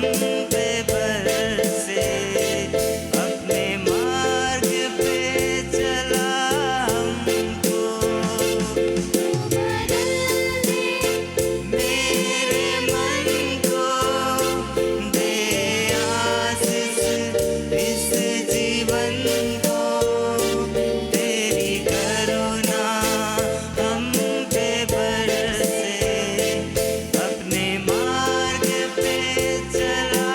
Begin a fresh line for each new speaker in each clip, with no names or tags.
पे बरसे, अपने मार्ग पे चला हमको। मेरे मन को दे आशीष इस जीवन को, तेरी करुणा हम पे बरसे, अपने मार्ग पे चला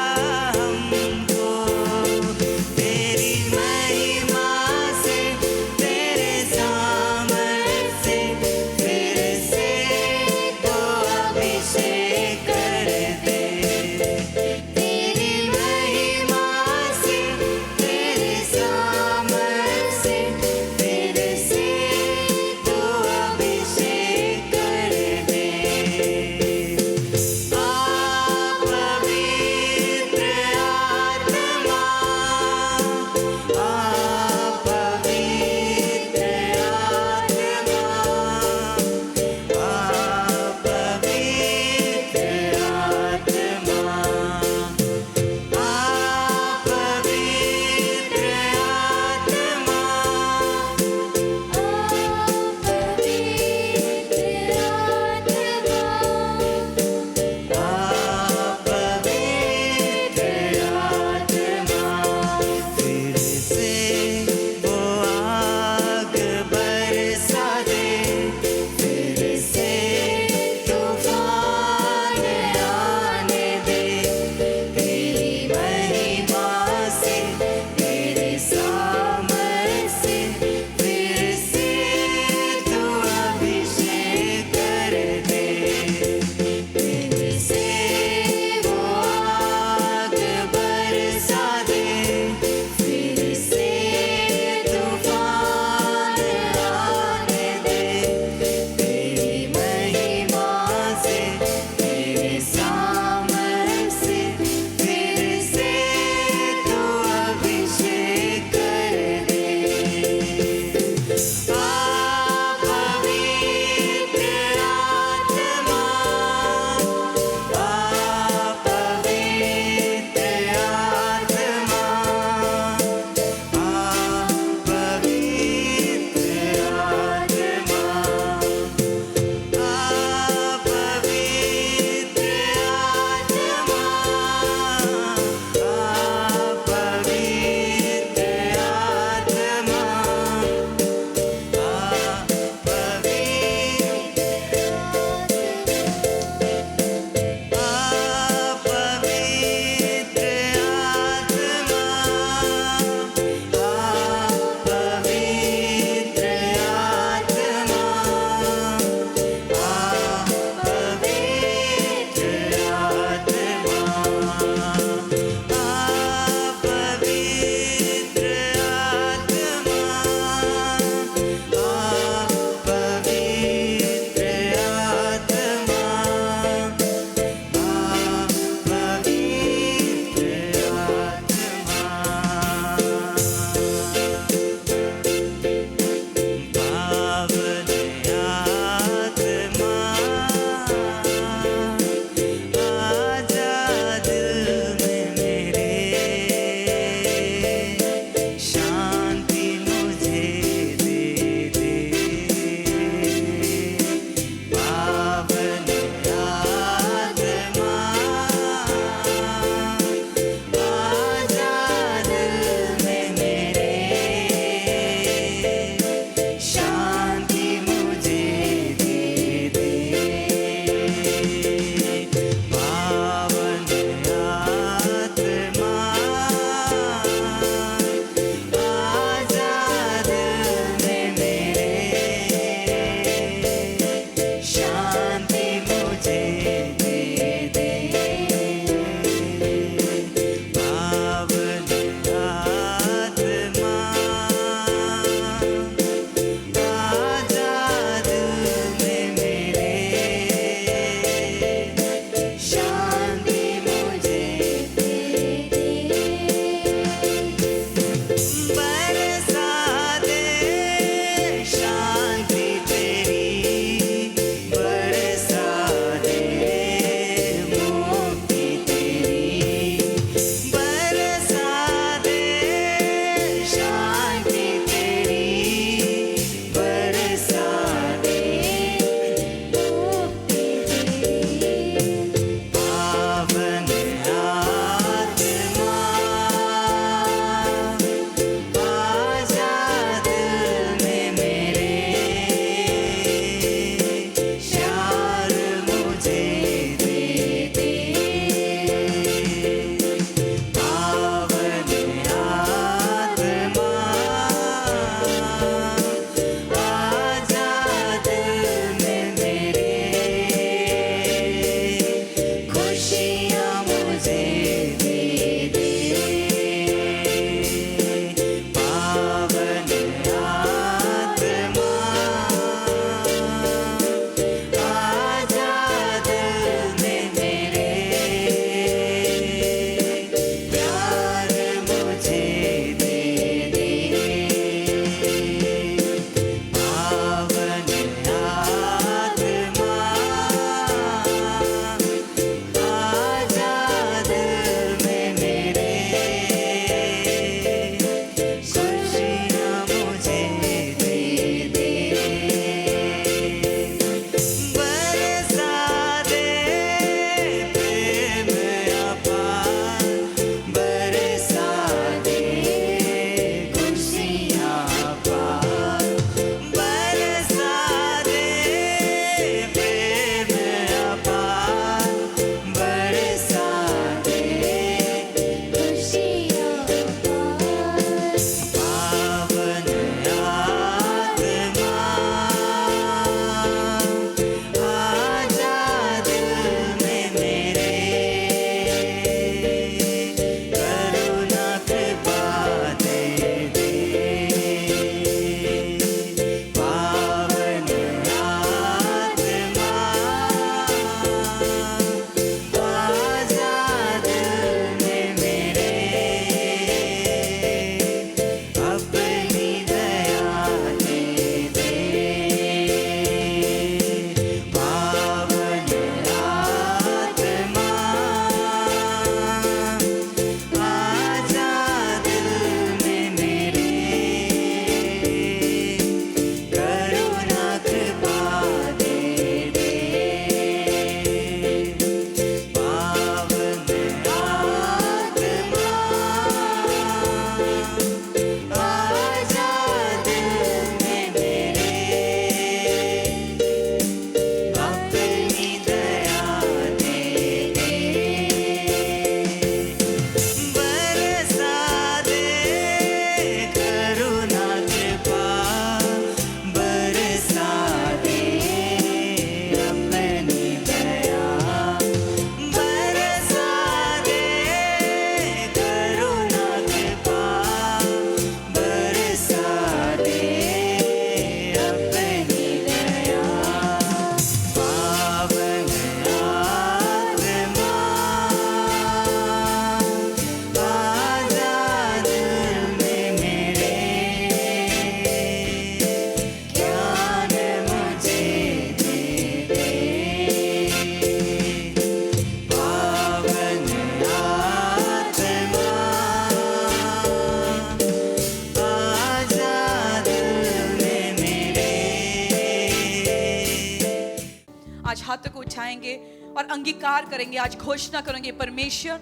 जाएंगे और अंगीकार करेंगे, आज घोषणा करेंगे, परमेश्वर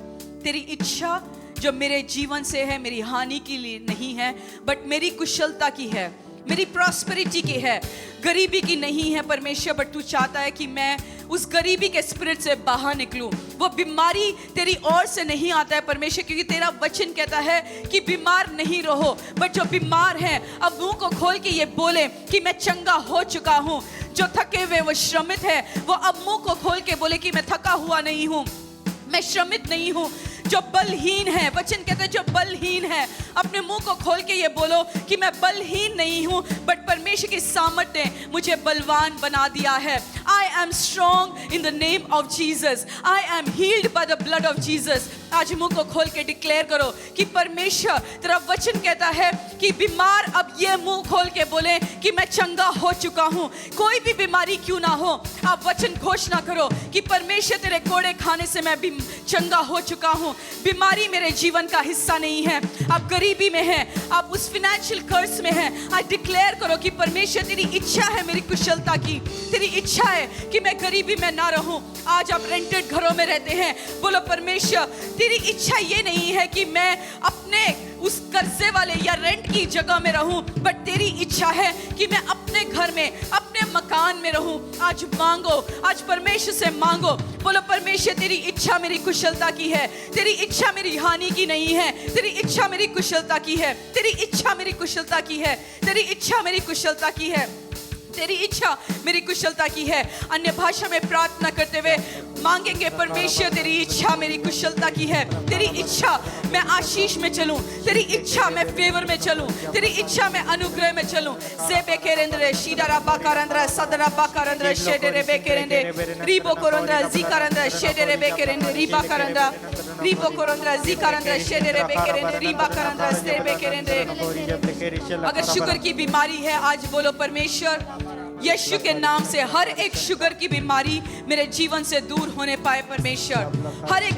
तेरी इच्छा जो मेरे जीवन से है मेरी हानि के लिए नहीं है, बट मेरी कुशलता की है, मेरी प्रॉस्पेरिटी की है, गरीबी की नहीं है परमेश्वर। बट तू चाहता है कि मैं उस गरीबी के स्पिरिट से बाहर निकलूं। वो बीमारी तेरी ओर से नहीं आता है परमेश्वर, क्योंकि तेरा वचन कहता है कि बीमार नहीं रहो, बट जो बीमार हैं अब मुंह को खोल के ये बोले कि मैं चंगा हो चुका हूं। जो थके हुए वो श्रमित है, वो अब मुंह को खोल के बोले कि मैं थका हुआ नहीं हूं, मैं श्रमित नहीं हूं। जो बलहीन है, वचन कहता है जो बलहीन है, अपने मुंह को खोल के ये बोलो कि मैं बलहीन नहीं हूं, बट परमेश्वर की सामर्थ्य ने मुझे बलवान बना दिया है। I am strong in the name of Jesus. I am healed by the blood of Jesus. आज मुंह को खोल के डिक्लेयर करो कि परमेश्वर तेरा वचन कहता है कि बीमार अब ये मुंह खोल के बोले कि मैं चंगा हो चुका हूं। कोई भी बीमारी क्यों ना हो, आप वचन घोषणा करो कि परमेश्वर तेरे कोड़े खाने से मैं भी चंगा हो चुका हूं। बीमारी मेरे जीवन का हिस्सा नहीं है। आप गरीबी में हैं, आप उस फाइनेंशियल कर्ज में हैं, आज डिक्लेयर करो कि परमेश्वर तेरी इच्छा है मेरी कुशलता की, तेरी इच्छा है कि मैं गरीबी में ना रहूं। आज आप रेंटेड घरों में रहते हैं, बोलो परमेश्वर तेरी इच्छा ये नहीं है कि मैं अपने उस कर्जे वाले या रेंट की जगह में रहूं, बट तेरी इच्छा है कि मैं अपने घर में, अपने मकान में रहूं। आज मांगो, आज परमेश्वर से मांगो, बोलो परमेश्वर तेरी इच्छा मेरी कुशलता की है, तेरी इच्छा मेरी हानि की नहीं है, तेरी इच्छा मेरी कुशलता की है, तेरी इच्छा मेरी कुशलता की है, तेरी इच्छा मेरी कुशलता की है, तेरी इच्छा मेरी कुशलता की है। अन्य भाषा में प्रार्थना करते हुए मांगेंगे, परमेश्वर तेरी इच्छा मेरी कुशलता की है, तेरी इच्छा मैं आशीष में चलूं, तेरी इच्छा मैं फेवर में चलूं, तेरी इच्छा मैं अनुग्रह में चलूं। सेबे केरेंद्र शीडरा बाकारंद्र सदरा बाकारंद्र शेडरे बेकेरेंद्र रिबो कोरंद्र जिकारंद्र शेडरे बेकेरेंद्र रिबा करंद्र रिबो कोरंद्र जिकारंद्र शेडरे बेकेरेंद्र रिबा करंद्र सेबे केरेंद्र। अगर शुगर की बीमारी है, आज बोलो परमेश्वर यीशु के नाम से हर एक शुगर की बीमारी मेरे जीवन से दूर होने पाए परमेश्वर। हर एक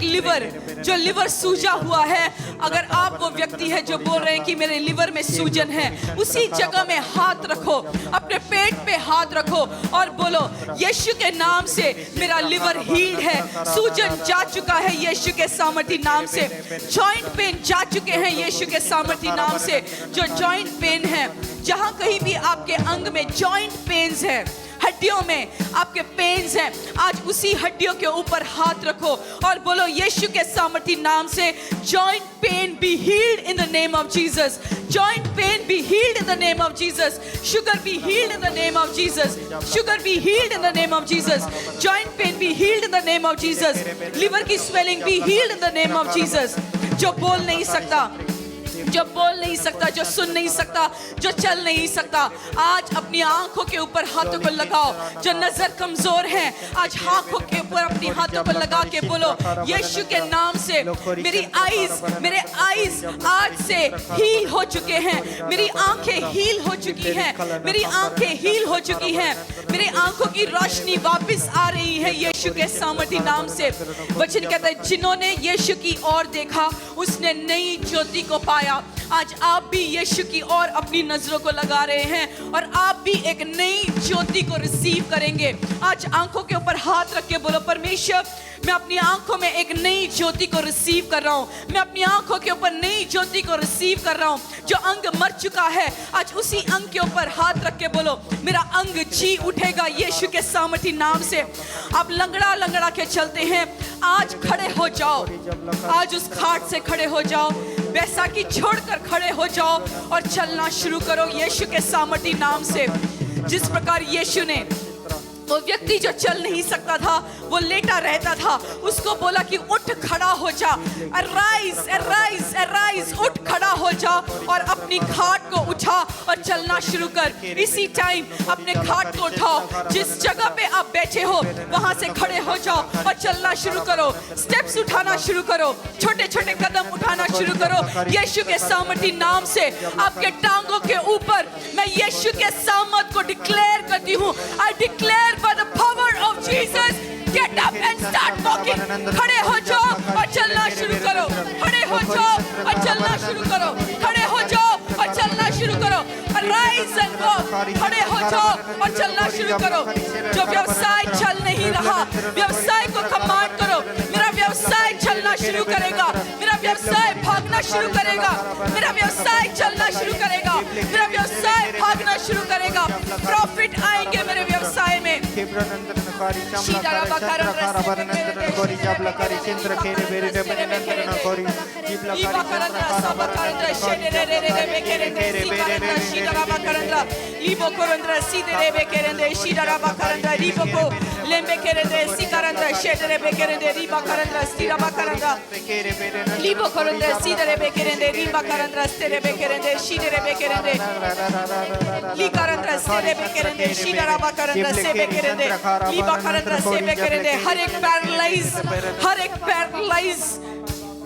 जो लिवर सूजा हुआ है, अगर आप वो व्यक्ति है जो बोल रहे हैं कि मेरे लिवर में सूजन है, उसी जगह में हाथ रखो, अपने पेट पे हाथ रखो और बोलो यीशु के नाम से मेरा लिवर हील्ड है। सूजन जा चुका है यीशु के सामर्थी नाम से। जॉइंट पेन जा चुके हैं यीशु के सामर्थी नाम से। जो जॉइंट पेन है, जहां कहीं भी आपके अंग में जॉइंट पेन्स है, हड्डियों में आपके पेन्स हैं, आज उसी हड्डियों के ऊपर हाथ रखो और बोलो यीशु के सामर्थी नाम से joint pain be healed in the name of Jesus. Joint pain be healed in the name of Jesus. Sugar be healed in the name of Jesus. Sugar be healed in the name of Jesus. Joint pain be healed in the name of Jesus. Liver की swelling be healed in the name of Jesus. जो बोल नहीं सकता, जो बोल नहीं सकता, जो सुन नहीं सकता, जो चल नहीं सकता, आज अपनी आंखों के ऊपर हाथों को लगाओ। जो नजर कमजोर है, आज आंखों के ऊपर अपनी हाथों को लगा के बोलो यीशु के नाम से मेरी मेरे आईज आज से हील हो चुके हैं। मेरी आंखें हील हो चुकी हैं। मेरी आंखें हील हो चुकी हैं। मेरी आंखों की रोशनी वापस आ रही है यीशु के सामर्थी नाम से। वचन कहता है जिन्होंने यीशु की ओर देखा उसने नई ज्योति को पाया। आज आप भी यीशु की ओर अपनी नजरों को लगा रहे हैं और आप भी एक नई ज्योति को रिसीव करेंगे। आज आंखों के ऊपर हाथ रख के बोलो परमेश्वर मैं अपनी आंखों में एक नई ज्योति को रिसीव कर रहा हूं। मैं अपनी आंखों के ऊपर नई ज्योति को रिसीव कर रहा हूं। जो अंग मर चुका है, आज उसी अंग के ऊपर हाथ रख के बोलो मेरा अंग जी उठेगा यीशु के सामर्थी नाम से। आप लंगड़ा लंगड़ा के चलते हैं, आज खड़े हो जाओ। आज उस खाट से खड़े हो जाओ, बैसाखी छोड़कर खड़े हो जाओ और चलना शुरू करो यीशु के सामर्थी नाम से। जिस प्रकार यीशु ने वो व्यक्ति जो चल नहीं सकता था, वो लेटा रहता था, उसको बोला कि उठ खड़ा हो जा। अराइज अराइज अराइज, उठ खड़ा हो जा और अपनी खाट को उठा और चलना शुरू कर। इसी टाइम अपने खाट को उठाओ। जिस जगह पे आप बैठे हो वहां से खड़े हो जाओ और चलना शुरू करो। स्टेप्स उठाना शुरू करो, छोटे छोटे कदम उठाना शुरू करो यीशु के सामर्थी नाम से। आपके टांगों के ऊपर मैं यीशु के सामर्थ को डिक्लेयर करती हूँ। I declare by the power of Jesus, get up and start walking. खड़े हो जाओ और चलना शुरू करो। खड़े हो जाओ और चलना शुरू करो। खड़े हो जाओ और चलना शुरू करो। राइज एंड वॉक, खड़े हो जाओ और चलना शुरू करो। जो व्यवसाय चल नहीं रहा, व्यवसाय को कमांड करो, मेरा व्यवसाय चलना शुरू करेगा, मेरा व्यवसाय भागना शुरू करेगा, मेरा व्यवसाय चलना शुरू करेगा, मेरा व्यवसाय भागना शुरू करेगा। प्रॉफिट आएंगे मेरे व्यवसाय में।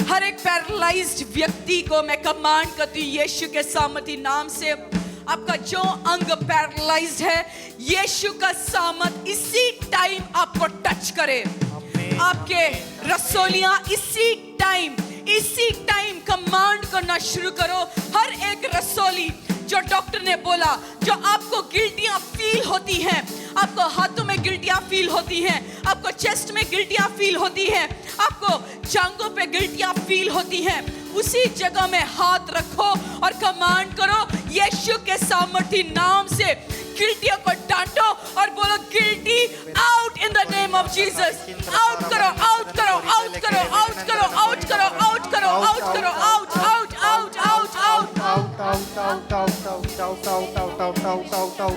हर एक पैरालाइज्ड व्यक्ति को मैं कमांड करती हूँ यीशु के सामर्थी नाम से। आपका जो अंग पैरालाइज्ड है, यीशु का सामर्थ इसी टाइम आपको टच करे। आपके रसोलियां इसी टाइम कमांड करना शुरू करो। हर एक रसोली जो डॉक्टर ने बोला, जो आपको गिल्टियां फील होती हैं, आपको हाथों में गिल्टियां फील होती हैं, आपको चेस्ट में गिल्टियां फील होती हैं, आपको जांघों पे गिल्टियां फील होती हैं, उसी जगह में हाथ रखो और कमांड करो यीशु के सामर्थी नाम से। गिल्टियों को डांटो और बोलो guilty out in the name of Jesus. Out करो, आउट करो, आउट करो, आउट करो, आउट करो, आउट करो, आउट करो, out out out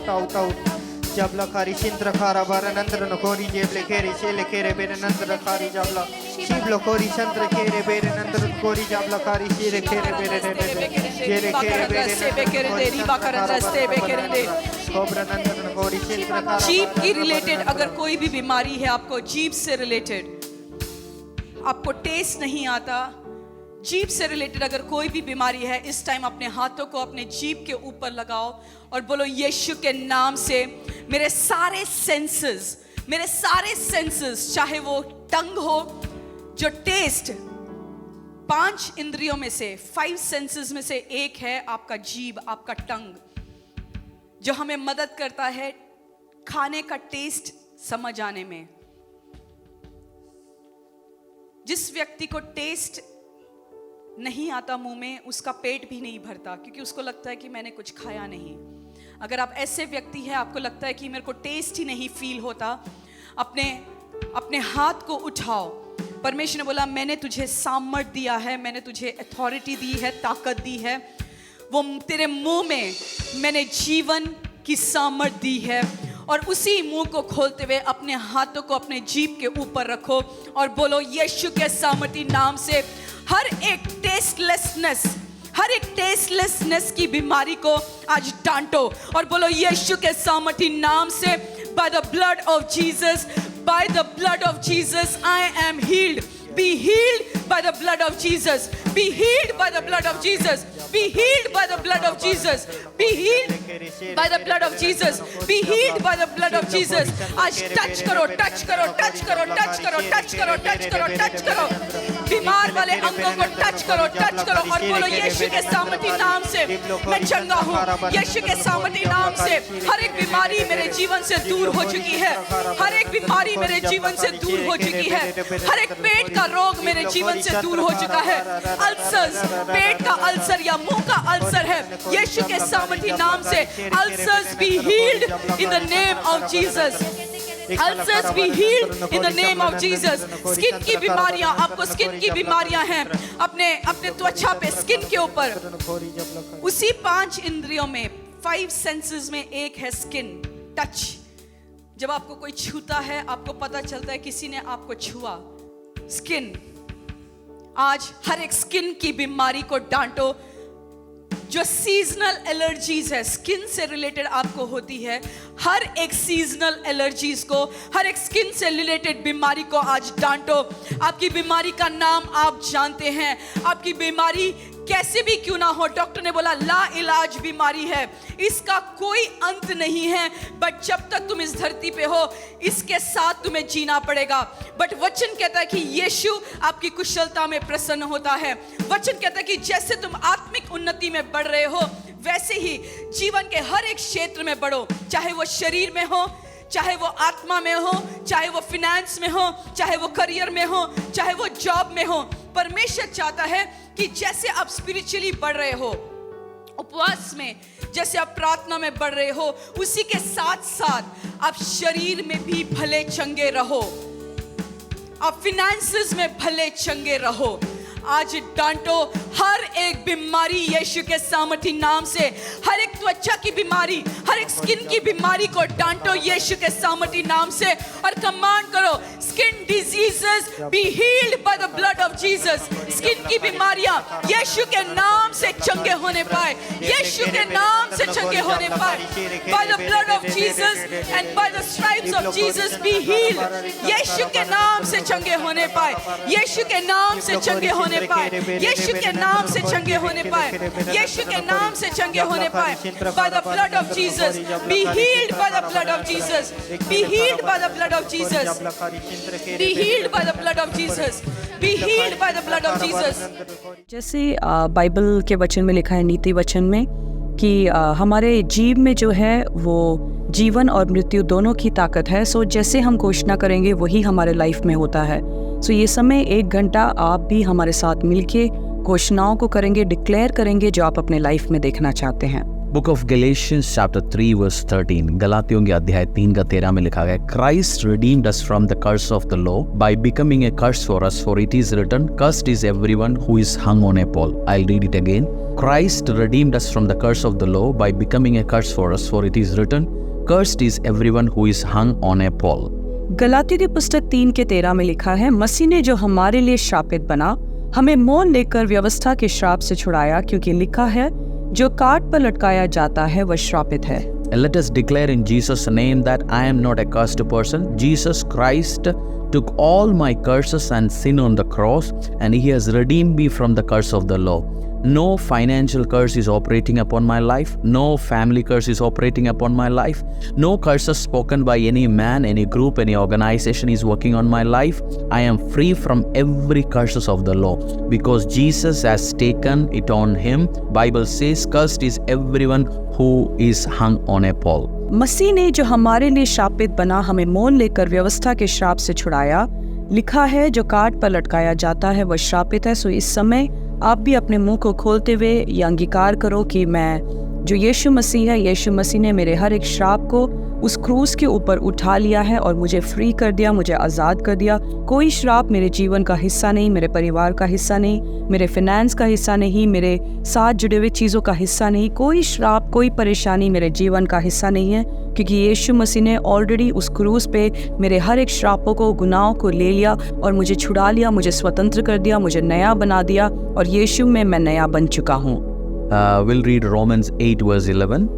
out out.
जबला खारी सिंद्र खारा बारनंद्र नखोरी जेबले खेरे शेले खेरे बेरे नंद्र खारी जबला शिबलो खोरी संद्र खेरे बेरे नंद्र खोरी जबला खारी शेले खेरे बेरे शेले खेरे बेरे सेबे खेरे दे रीबा करन सेबे खेरे दे कोबरा नंद्र नखोरी सिंद्र खारा।
जीभ की रिलेटेड अगर कोई भी बीमारी है, आपको जीभ से रिलेटेड, आपको टेस्ट नहीं आता, जीभ से रिलेटेड अगर कोई भी बीमारी है, इस टाइम अपने हाथों को अपने जीभ के ऊपर लगाओ और बोलो यीशु के नाम से मेरे सारे सेंसेस, चाहे वो टंग हो, जो टेस्ट 5 इंद्रियों में से 5 सेंसेस में से एक है आपका जीभ, आपका टंग, जो हमें मदद करता है खाने का टेस्ट समझ आने में। जिस व्यक्ति को टेस्ट नहीं आता मुंह में, उसका पेट भी नहीं भरता, क्योंकि उसको लगता है कि मैंने कुछ खाया नहीं। अगर आप ऐसे व्यक्ति हैं, आपको लगता है कि मेरे को टेस्ट ही नहीं फील होता, अपने हाथ को उठाओ। परमेश्वर ने बोला मैंने तुझे सामर्थ दिया है, मैंने तुझे अथॉरिटी दी है, ताकत दी है, वो तेरे मुंह में मैंने जीवन की सामर्थ दी है। और उसी मुंह को खोलते हुए अपने हाथों को अपने जीभ के ऊपर रखो और बोलो यीशु के सामर्थी नाम से हर एक टेस्टलेसनेस की बीमारी को आज डांटो और बोलो यीशु के सामर्थी नाम से, by the blood of Jesus, by the blood of Jesus I am healed. Be healed by the blood of Jesus. Be healed by the blood of Jesus. Be healed by the blood of Jesus. Be healed by the blood of Jesus. Be healed by the blood of Jesus. आज touch करो, touch करो, touch करो, touch करो, touch करो, touch करो, touch करो। बीमार वाले अंगों को टच करो, टच करो और बोलो यीशु के सामर्थी नाम से मैं चंगा हूँ। यीशु के सामर्थी नाम से हर एक बीमारी मेरे जीवन से दूर हो चुकी है। हर एक बीमारी मेरे जीवन से दूर हो चुकी है। हर एक पेट का रोग मेरे जीवन से दूर हो चुका है। अल्सर्स, पेट का अल्सर या मुंह का अल्सर है, यीशु के सामर्थी नाम से ulcers B healed in the name of Jesus. Ulcers be healed in the name of Jesus. Skin की बीमारियां, आपको स्किन की बीमारियां हैं अपने त्वचा पे, स्किन के ऊपर। उसी 5 इंद्रियों में, 5 सेंसेस में एक है स्किन, टच। जब आपको कोई छूता है, आपको पता चलता है किसी ने आपको छुआ। स्किन, आज हर एक स्किन की बीमारी को डांटो। जो सीजनल एलर्जीज है, स्किन से रिलेटेड आपको होती है, हर एक सीजनल एलर्जीज को, हर एक स्किन से रिलेटेड बीमारी को आज डांटो। आपकी बीमारी का नाम आप जानते हैं, आपकी बीमारी कैसे भी क्यों ना हो, डॉक्टर ने बोला ला इलाज बीमारी है, इसका कोई अंत नहीं है, बट जब तक तुम इस धरती पे हो इसके साथ तुम्हें जीना पड़ेगा। बट वचन कहता है कि यीशु आपकी कुशलता में प्रसन्न होता है। वचन कहता है कि जैसे तुम आत्मिक उन्नति में बढ़ रहे हो, वैसे ही जीवन के हर एक क्षेत्र में बढ़ो, चाहे वो शरीर में हो, चाहे वो आत्मा में हो, चाहे वो फिनेंस में हो, चाहे वो करियर में हो, चाहे वो जॉब में हो। परमेश्वर चाहता है कि जैसे आप स्पिरिचुअली बढ़ रहे हो, उपवास में जैसे आप प्रार्थना में बढ़ रहे हो, उसी के साथ साथ आप शरीर में भी भले चंगे रहो, आप फिनेंसेस में भले चंगे रहो। आज डांटो हर एक बीमारी यीशु के सामर्थी नाम से, हर एक त्वचा की बीमारी, हर एक स्किन की बीमारी को डांटो यीशु के सामर्थी नाम से और कमांड करो, skin diseases be healed bye the blood of Jesus. Skin की बीमारियां यीशु के नाम से चंगे होने पाए, यीशु के नाम से चंगे होने पाए। By the blood of Jesus and by the stripes of Jesus be healed. Yeshu के नाम से चंगे होने पाए, यीशु के नाम से चंगे होने पाए, यीशु के नाम से चंगे होने पाए, यीशु के नाम से चंगे होने पाए। By the blood of Jesus be heeled, bye the blood of Jesus be heeled, bye the blood of Jesus be heeled, bye the blood of Jesus be heeled, bye the blood of Jesus.
जैसे Bible के वचन में लिखा है, नीति वचन में, कि हमारे जीव में जो है वो जीवन और मृत्यु दोनों की ताकत है। सो जैसे हम घोषणा करेंगे वही हमारे लाइफ में होता है। सो ये समय 1 घंटा आप भी हमारे साथ मिलके घोषणाओं को करेंगे, डिक्लेयर करेंगे जो आप अपने लाइफ में देखना चाहते हैं।
Book of Galatians chapter 3 verse 13, गलातियों के अध्याय 3 का 13 में लिखा गया, Christ redeemed us from the curse of the law by becoming a curse for us, for it is written, cursed is everyone who is hung on a pole. I'll read it again. Christ redeemed us from the curse of the law by becoming a curse for us, for it is written, cursed is everyone who is hung on a pole.
गलातियों की पुस्तक 3 के 13 में लिखा है, मसीह ने जो हमारे लिए श्रापित बना, हमें मोल लेकर व्यवस्था के श्राप से छुड़ाया, क्योंकि लिखा है, जो काट पर लटकाया जाता है वह श्रापित है।
Let us declare in Jesus' name that I am not a cursed person. Jesus Christ took all my curses and sin on the cross, and He has redeemed me from the curse of the law. No financial curse is operating upon my life. No family curse is operating upon my life. No curses spoken by any man, any group, any organization is working on my life. I am free from every curses of the law because Jesus has taken it on Him. Bible says, cursed is everyone who is hung on a pole.
मसीह ने जो हमारे लिए श्रापित बना, हमें मोल लेकर व्यवस्था के श्राप से छुड़ाया। लिखा है, जो काट पर लटकाया जाता है वह श्रापित है। सो इस समय आप भी अपने मुंह को खोलते हुए ये अंगीकार करो कि मैं जो यीशु मसीह है, यीशु मसीह ने मेरे हर एक श्राप को उस क्रूस के ऊपर उठा लिया है और मुझे फ्री कर दिया, मुझे आज़ाद कर दिया। कोई श्राप मेरे जीवन का हिस्सा नहीं, मेरे परिवार का हिस्सा नहीं, मेरे फिनेंस का हिस्सा नहीं, मेरे साथ जुड़े हुए चीज़ों का हिस्सा नहीं। कोई श्राप, कोई परेशानी मेरे जीवन का हिस्सा नहीं है, क्योंकि यीशु मसीह ने ऑलरेडी उस क्रूस पे मेरे हर एक श्रापों को, गुनाहों को ले लिया और मुझे छुड़ा लिया, मुझे स्वतंत्र कर दिया, मुझे नया बना दिया और यीशु में मैं नया बन चुका हूँ।
We'll read Romans 8 verse 11.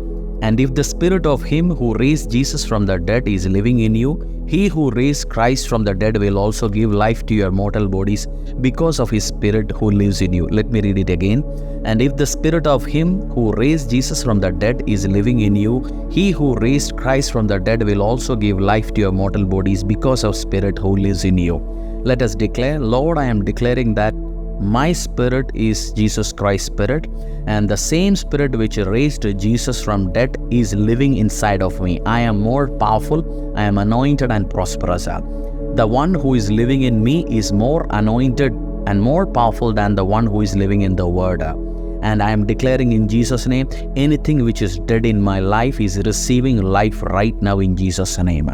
And if the spirit of him who raised Jesus from the dead is living in you, he who raised Christ from the dead will also give life to your mortal bodies because of his spirit who lives in you. Let me read it again. And if the spirit of him who raised Jesus from the dead is living in you, he who raised Christ from the dead will also give life to your mortal bodies because of spirit who lives in you. Let us declare, Lord, I am declaring that my spirit is Jesus Christ's spirit, and the same spirit which raised Jesus from dead is living inside of me. I am more powerful, I am anointed and prosperous. The one who is living in me is more anointed and more powerful than the one who is living in the world. And I am declaring in Jesus' name, anything which is dead in my life is receiving life right now in Jesus' name.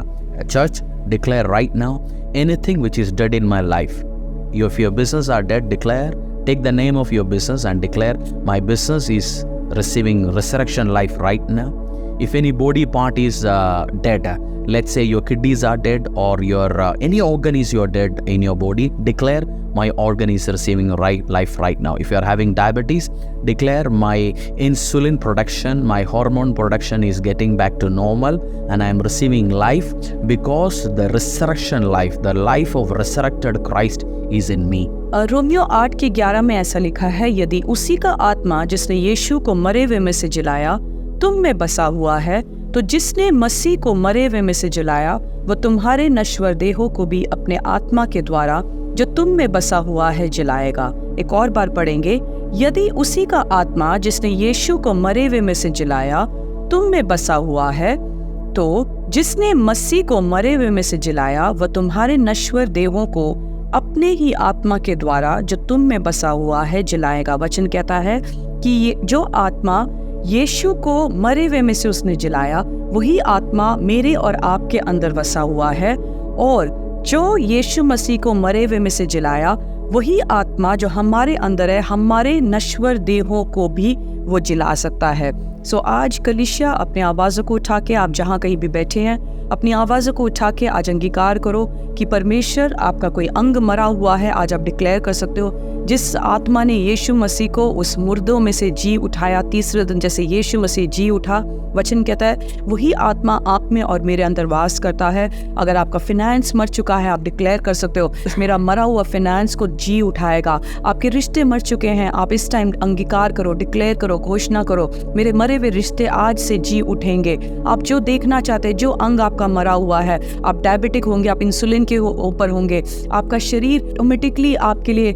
Church, declare right now, anything which is dead in my life. If your business are dead, declare. Take the name of your business and declare, my business is receiving resurrection life right now. If any body part is dead, let's say your kidneys are dead or your any organ is your dead in your body, declare, my organ is receiving life right now. If you are having diabetes, declare, my insulin production, my hormone production is getting back to normal and I am receiving life because the resurrection life, the life of resurrected Christ is in me.
Romeo 8 के 11 में ऐसा लिखा है, यदि उसी का आत्मा जिसने यीशु को मरे हुए में से जिलाया तुम में बसा हुआ है, तो जिसने मसीह को मरे हुए में से जिलाया वह तुम्हारे नश्वर देहों को भी अपने आत्मा के द्वारा जो तुम में बसा हुआ है जिलाएगा। एक और बार पढ़ेंगे, यदि उसी का आत्मा जिसने यीशु को मरे हुए में से जिलाया तुम में बसा हुआ है, तो जिसने मसीह को मरे हुए में से जिलाया वह तुम्हारे नश्वर देहों को अपने ही आत्मा के द्वारा जो तुम में बसा हुआ है जिलाएगा। वचन कहता है कि ये जो आत्मा यीशु को मरे हुए में से उसने जिलाया, वही आत्मा मेरे और आपके अंदर बसा हुआ है, और जो यीशु मसीह को मरे हुए में से जिलाया वही आत्मा जो हमारे अंदर है, हमारे नश्वर देहों को भी वो जिला सकता है। सो आज कलीसिया अपने आवाज़ों को उठा के, आप जहाँ कहीं भी बैठे हैं, अपनी आवाज़ों को उठा के आज अंगीकार करो कि परमेश्वर आपका कोई अंग मरा हुआ है। आज आप डिक्लेयर कर सकते हो, जिस आत्मा ने यीशु मसीह को उस मुर्दों में से जी उठाया, तीसरे दिन जैसे यीशु मसीह जी उठा, वचन कहता है वही आत्मा आप में और मेरे अंदर वास करता है। अगर आपका फिनेंस मर चुका है, आप डिक्लेयर कर सकते हो मेरा मरा हुआ फिनेंस को जी उठाएगा। आपके रिश्ते मर चुके हैं, आप इस टाइम अंगीकार करो, डिक्लेयर करो, घोषणा करो, मेरे मरे हुए रिश्ते आज से जी उठेंगे। आप जो देखना चाहते हैं, जो अंग आपका मरा हुआ है, आप डायबिटिक होंगे, आप इंसुलिन के ऊपर होंगे, आपका शरीर ऑटोमेटिकली आपके लिए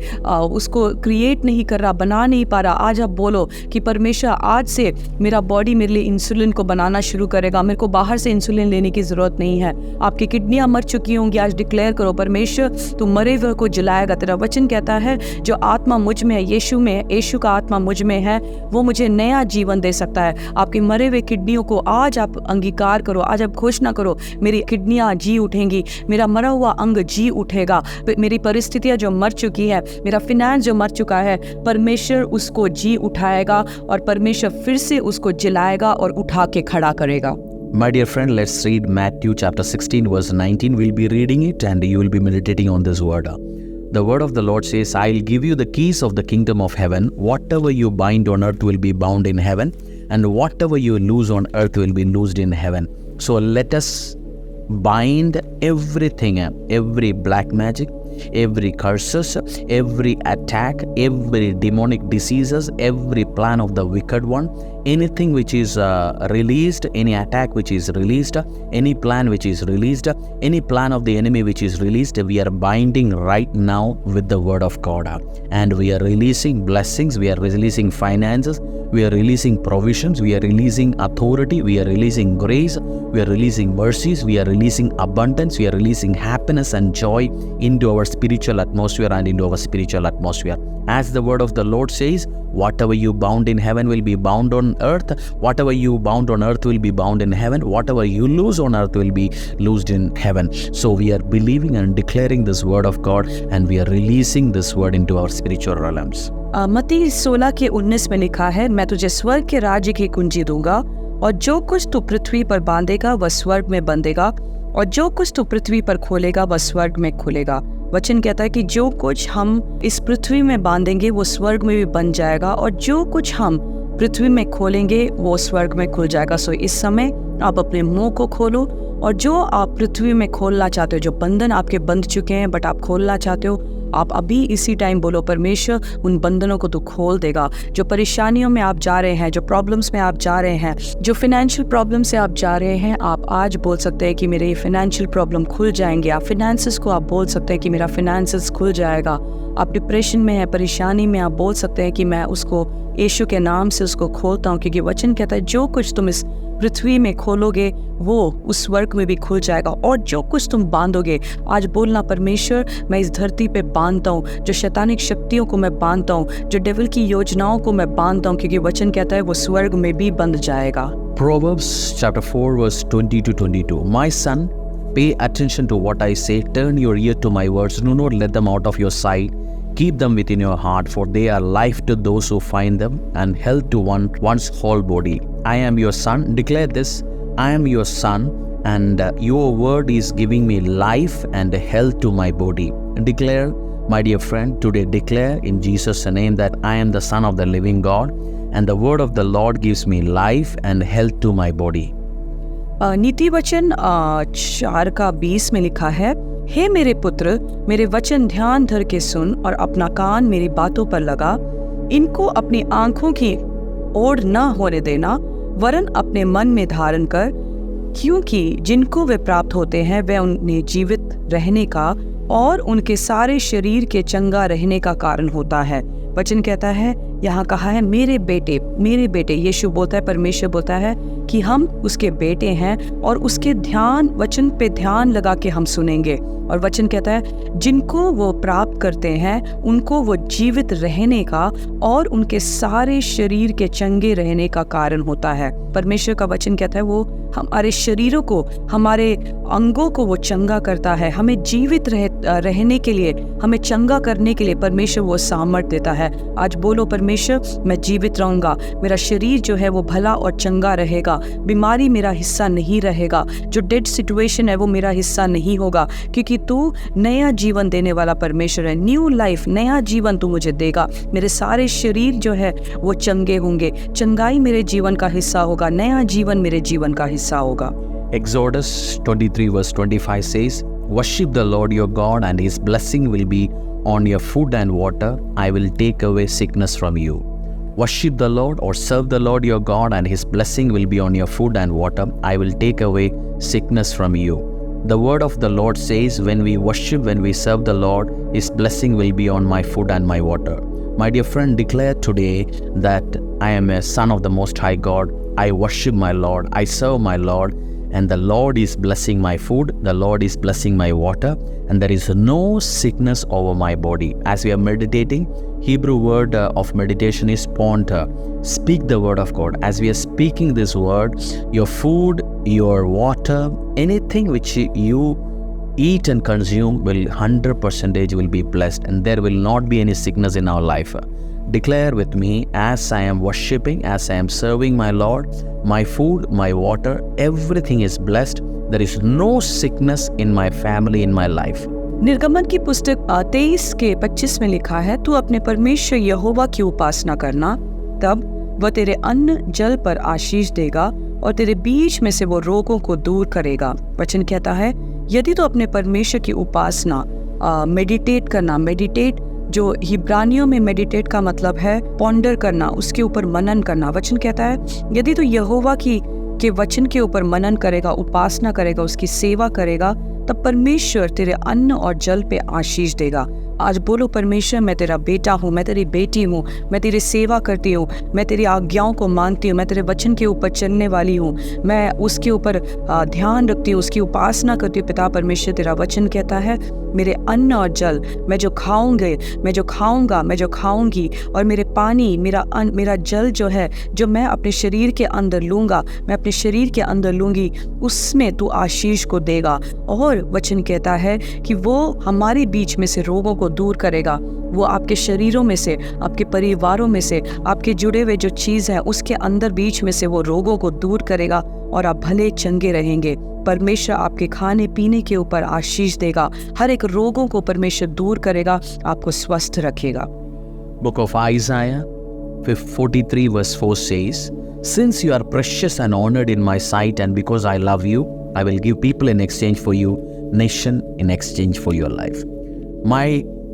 उसको क्रिएट नहीं कर रहा, बना नहीं पा रहा, आज आप बोलो कि परमेश्वर आज से मेरा बॉडी मेरे लिए इंसुलिन को बनाना शुरू करेगा, मेरे को बाहर से इंसुलिन लेने की जरूरत नहीं है। आपकी किडनियां मर चुकी होंगी, आज डिक्लेयर करो परमेश्वर तू मरे हुए को जलाएगा। तेरा वचन कहता है जो आत्मा मुझ में है, यीशु में, यीशु का आत्मा मुझ में है, वो मुझे नया जीवन दे सकता है। आपके मरे हुए किडनियों को आज आप अंगीकार करो, आज आप घोषणा करो मेरी किडनियां जी उठेंगी, मेरा मरा हुआ अंग जी उठेगा, मेरी परिस्थितियां जो मर चुकी है, मेरा फिनेंस जो मर चुका है, परमेश्वर उसको जी उठाएगा और परमेश्वर फिर से उसको जिलाएगा और उठा के खड़ा करेगा।
My dear friend, let's read Matthew chapter 16 verse 19. We'll be reading it and you will be meditating on this word. The word of the Lord says, I'll give you the keys of the kingdom of heaven. Whatever you bind on earth will be bound in heaven, and whatever you loose on earth will be loosed in heaven. So let us bind everything, every black magic, every curses, every attack, every demonic diseases, every plan of the wicked one, anything which is released, any attack which is released, any plan which is released, any plan of the enemy which is released, we are binding right now with the word of God, and we are releasing blessings, we are releasing finances, we are releasing provisions, we are releasing authority, we are releasing grace, we are releasing mercies, we are releasing abundance, we are releasing happiness and joy into our spiritual atmosphere and into our spiritual atmosphere. As the word of the Lord says, whatever you bound in heaven will be bound on earth, whatever you bound on earth will be bound in heaven, whatever you loose on earth will be loosed in heaven. So we are believing and declaring this word of God, and we are releasing this word into our spiritual realms.
मत्ती 16 के 19 में लिखा है, मैं तुझे स्वर्ग के राज्य की कुंजी दूंगा, और जो कुछ तू पृथ्वी पर बांधेगा वह स्वर्ग में बंधेगा, और जो कुछ तू पृथ्वी पर खोलेगा वह स्वर्ग में खुलेगा। वचन कहता है कि जो कुछ हम इस पृथ्वी में बांधेंगे वो स्वर्ग में भी बन जाएगा, और जो कुछ हम पृथ्वी में खोलेंगे वो स्वर्ग में खुल जाएगा। सो इस समय आप अपने मुंह को खोलो, और जो आप पृथ्वी में खोलना चाहते हो, जो बंधन आपके बंध चुके हैं बट आप खोलना चाहते हो, आप अभी इसी टाइम बोलो परमेश्वर उन बंधनों को तू खोल देगा। जो परेशानियों में आप जा रहे हैं, जो प्रॉब्लम्स में आप जा रहे हैं, जो फाइनेंशियल प्रॉब्लम से आप जा रहे हैं, आप आज बोल सकते हैं कि मेरे ये फाइनेंशियल प्रॉब्लम खुल जाएंगे। आप फिनेंसेस को आप बोल सकते हैं कि मेरा फिनेंसेस खुल जाएगा। आप डिप्रेशन में है, परेशानी में, आप बोल सकते हैं कि मैं उसको यीशु के नाम से उसको खोलता हूँ, क्योंकि वचन कहता है जो कुछ तुम इस पृथ्वी में खोलोगे वो उस स्वर्ग में भी खुल जाएगा, और जो कुछ तुम बांधोगे, आज बोलना परमेश्वर मैं इस धरती पे बांधता हूँ, जो शैतानिक शक्तियों को मैं बांधता हूँ, जो डेविल की योजनाओं को मैं बांधता हूँ, क्योंकि वचन कहता है वो स्वर्ग में भी बंध जाएगा।
Proverbs chapter 4 verse 20 to 22. My son, pay attention to what I say, turn your ear to my words, do not let them out of your sight. Keep them within your heart, for they are life to those who find them, and health to one's whole body. I am your son. Declare this. I am your son, and your word is giving me life and health to my body. Declare, my dear friend, today declare in Jesus' name that I am the son of the living God, and the word of the Lord gives me life and health to my body.
नीति वचन 4:20 में लिखा है, हे मेरे पुत्र, मेरे वचन ध्यान धर के सुन और अपना कान मेरी बातों पर लगा, इनको अपनी आंखों की ओर न होने देना, वरन अपने मन में धारण कर, क्योंकि जिनको वे प्राप्त होते हैं वे उन्हें जीवित रहने का और उनके सारे शरीर के चंगा रहने का कारण होता है। वचन कहता है यहाँ कहा है मेरे बेटे। यीशु बोलता है, परमेश्वर बोलता है कि हम उसके बेटे हैं और उसके वचन पे ध्यान लगा के हम सुनेंगे। और वचन कहता है जिनको वो प्राप्त करते हैं उनको वो जीवित रहने का और उनके सारे शरीर के चंगे रहने का कारण होता है। परमेश्वर का वचन कहता है वो हमारे शरीरों को, हमारे अंगों को वो चंगा करता है। हमें जीवित रहने के लिए, हमें चंगा करने के लिए परमेश्वर वो सामर्थ देता है। आज बोलो, परमेश्वर मैं जीवित रहूंगा, मेरा शरीर जो है वो भला और चंगा रहेगा, बीमारी मेरा हिस्सा नहीं रहेगा, जो डेड सिचुएशन है वो मेरा हिस्सा नहीं होगा, क्योंकि तू नया जीवन देने वाला परमेश्वर है। न्यू लाइफ, नया जीवन तू मुझे देगा। मेरे सारे शरीर जो है वो चंगे होंगे, चंगाई मेरे जीवन का हिस्सा होगा, नया जीवन मेरे जीवन का हिस्सा होगा।
Exodus 23 verse 25 says, "Worship the Lord your God and his blessing will be on your food and water. I will take away sickness from you." Worship the Lord or serve the Lord your God and his blessing will be on your food and water. I will take away sickness from you. The word of the Lord says, when we worship, when we serve the Lord, his blessing will be on my food and my water. My dear friend, declare today that I am a son of the Most High God. I worship my Lord, I serve my Lord, and the Lord is blessing my food, the Lord is blessing my water, and there is no sickness over my body. As we are meditating, Hebrew word of meditation is ponder. Speak the word of God. As we are speaking this word, your food, your water, anything which you eat and consume will 100% will be blessed, and there will not be any sickness in our life. Declare with me, as I am worshipping, as I am serving my Lord, my food, my water, everything is blessed. There is no sickness in my family, in my life.
निर्गमन की पुस्तक 23 के 25 में लिखा है, तू अपने परमेश्वर यहोवा की उपासना करना, तब वह तेरे अन्न जल पर आशीष देगा और तेरे बीच में से वो रोगों को दूर करेगा। वचन कहता है यदि तो अपने परमेश्वर की उपासना मेडिटेट करना, मेडिटेट जो हिब्रानियों में मेडिटेट का मतलब है पॉन्डर करना, उसके ऊपर मनन करना। वचन कहता है यदि तो यहोवा के वचन के ऊपर मनन करेगा, उपासना करेगा, उसकी सेवा करेगा, तब परमेश्वर तेरे अन्न और जल पे आशीष देगा। आज बोलो, परमेश्वर मैं तेरा बेटा हूँ, मैं तेरी बेटी हूँ, मैं तेरी सेवा करती हूँ, मैं तेरी आज्ञाओं को मानती हूँ, मैं तेरे वचन के ऊपर चलने वाली हूँ, मैं उसके ऊपर ध्यान रखती हूँ, उसकी उपासना करती हूँ। पिता परमेश्वर तेरा वचन कहता है मेरे अन्न और जल, मैं जो खाऊंगी, मैं जो खाऊंगा, मैं जो खाऊंगी, और मेरे पानी, मेरा जल जो है, जो मैं अपने शरीर के अंदर लूँगा, मैं अपने शरीर के अंदर लूँगी, उसमें तू आशीष को देगा। और वचन कहता है कि वो हमारे बीच में से रोगों को दूर करेगा। वो आपके शरीरों में से, आपके परिवारों में से, आपके जुड़े हुए जो चीज़ है उसके अंदर बीच में से वो रोगों को दूर करेगा और आप भले चंगे रहेंगे। परमेश्वर आपके खाने पीने के ऊपर आशीष देगा, हर एक रोगों को परमेश्वर दूर करेगा, आपको स्वस्थ रखेगा।
Book of Isaiah 43 verse 4 says, "Since you are precious and honored in my sight, and because I love you, I will give people in exchange for you, nation in exchange for your life." My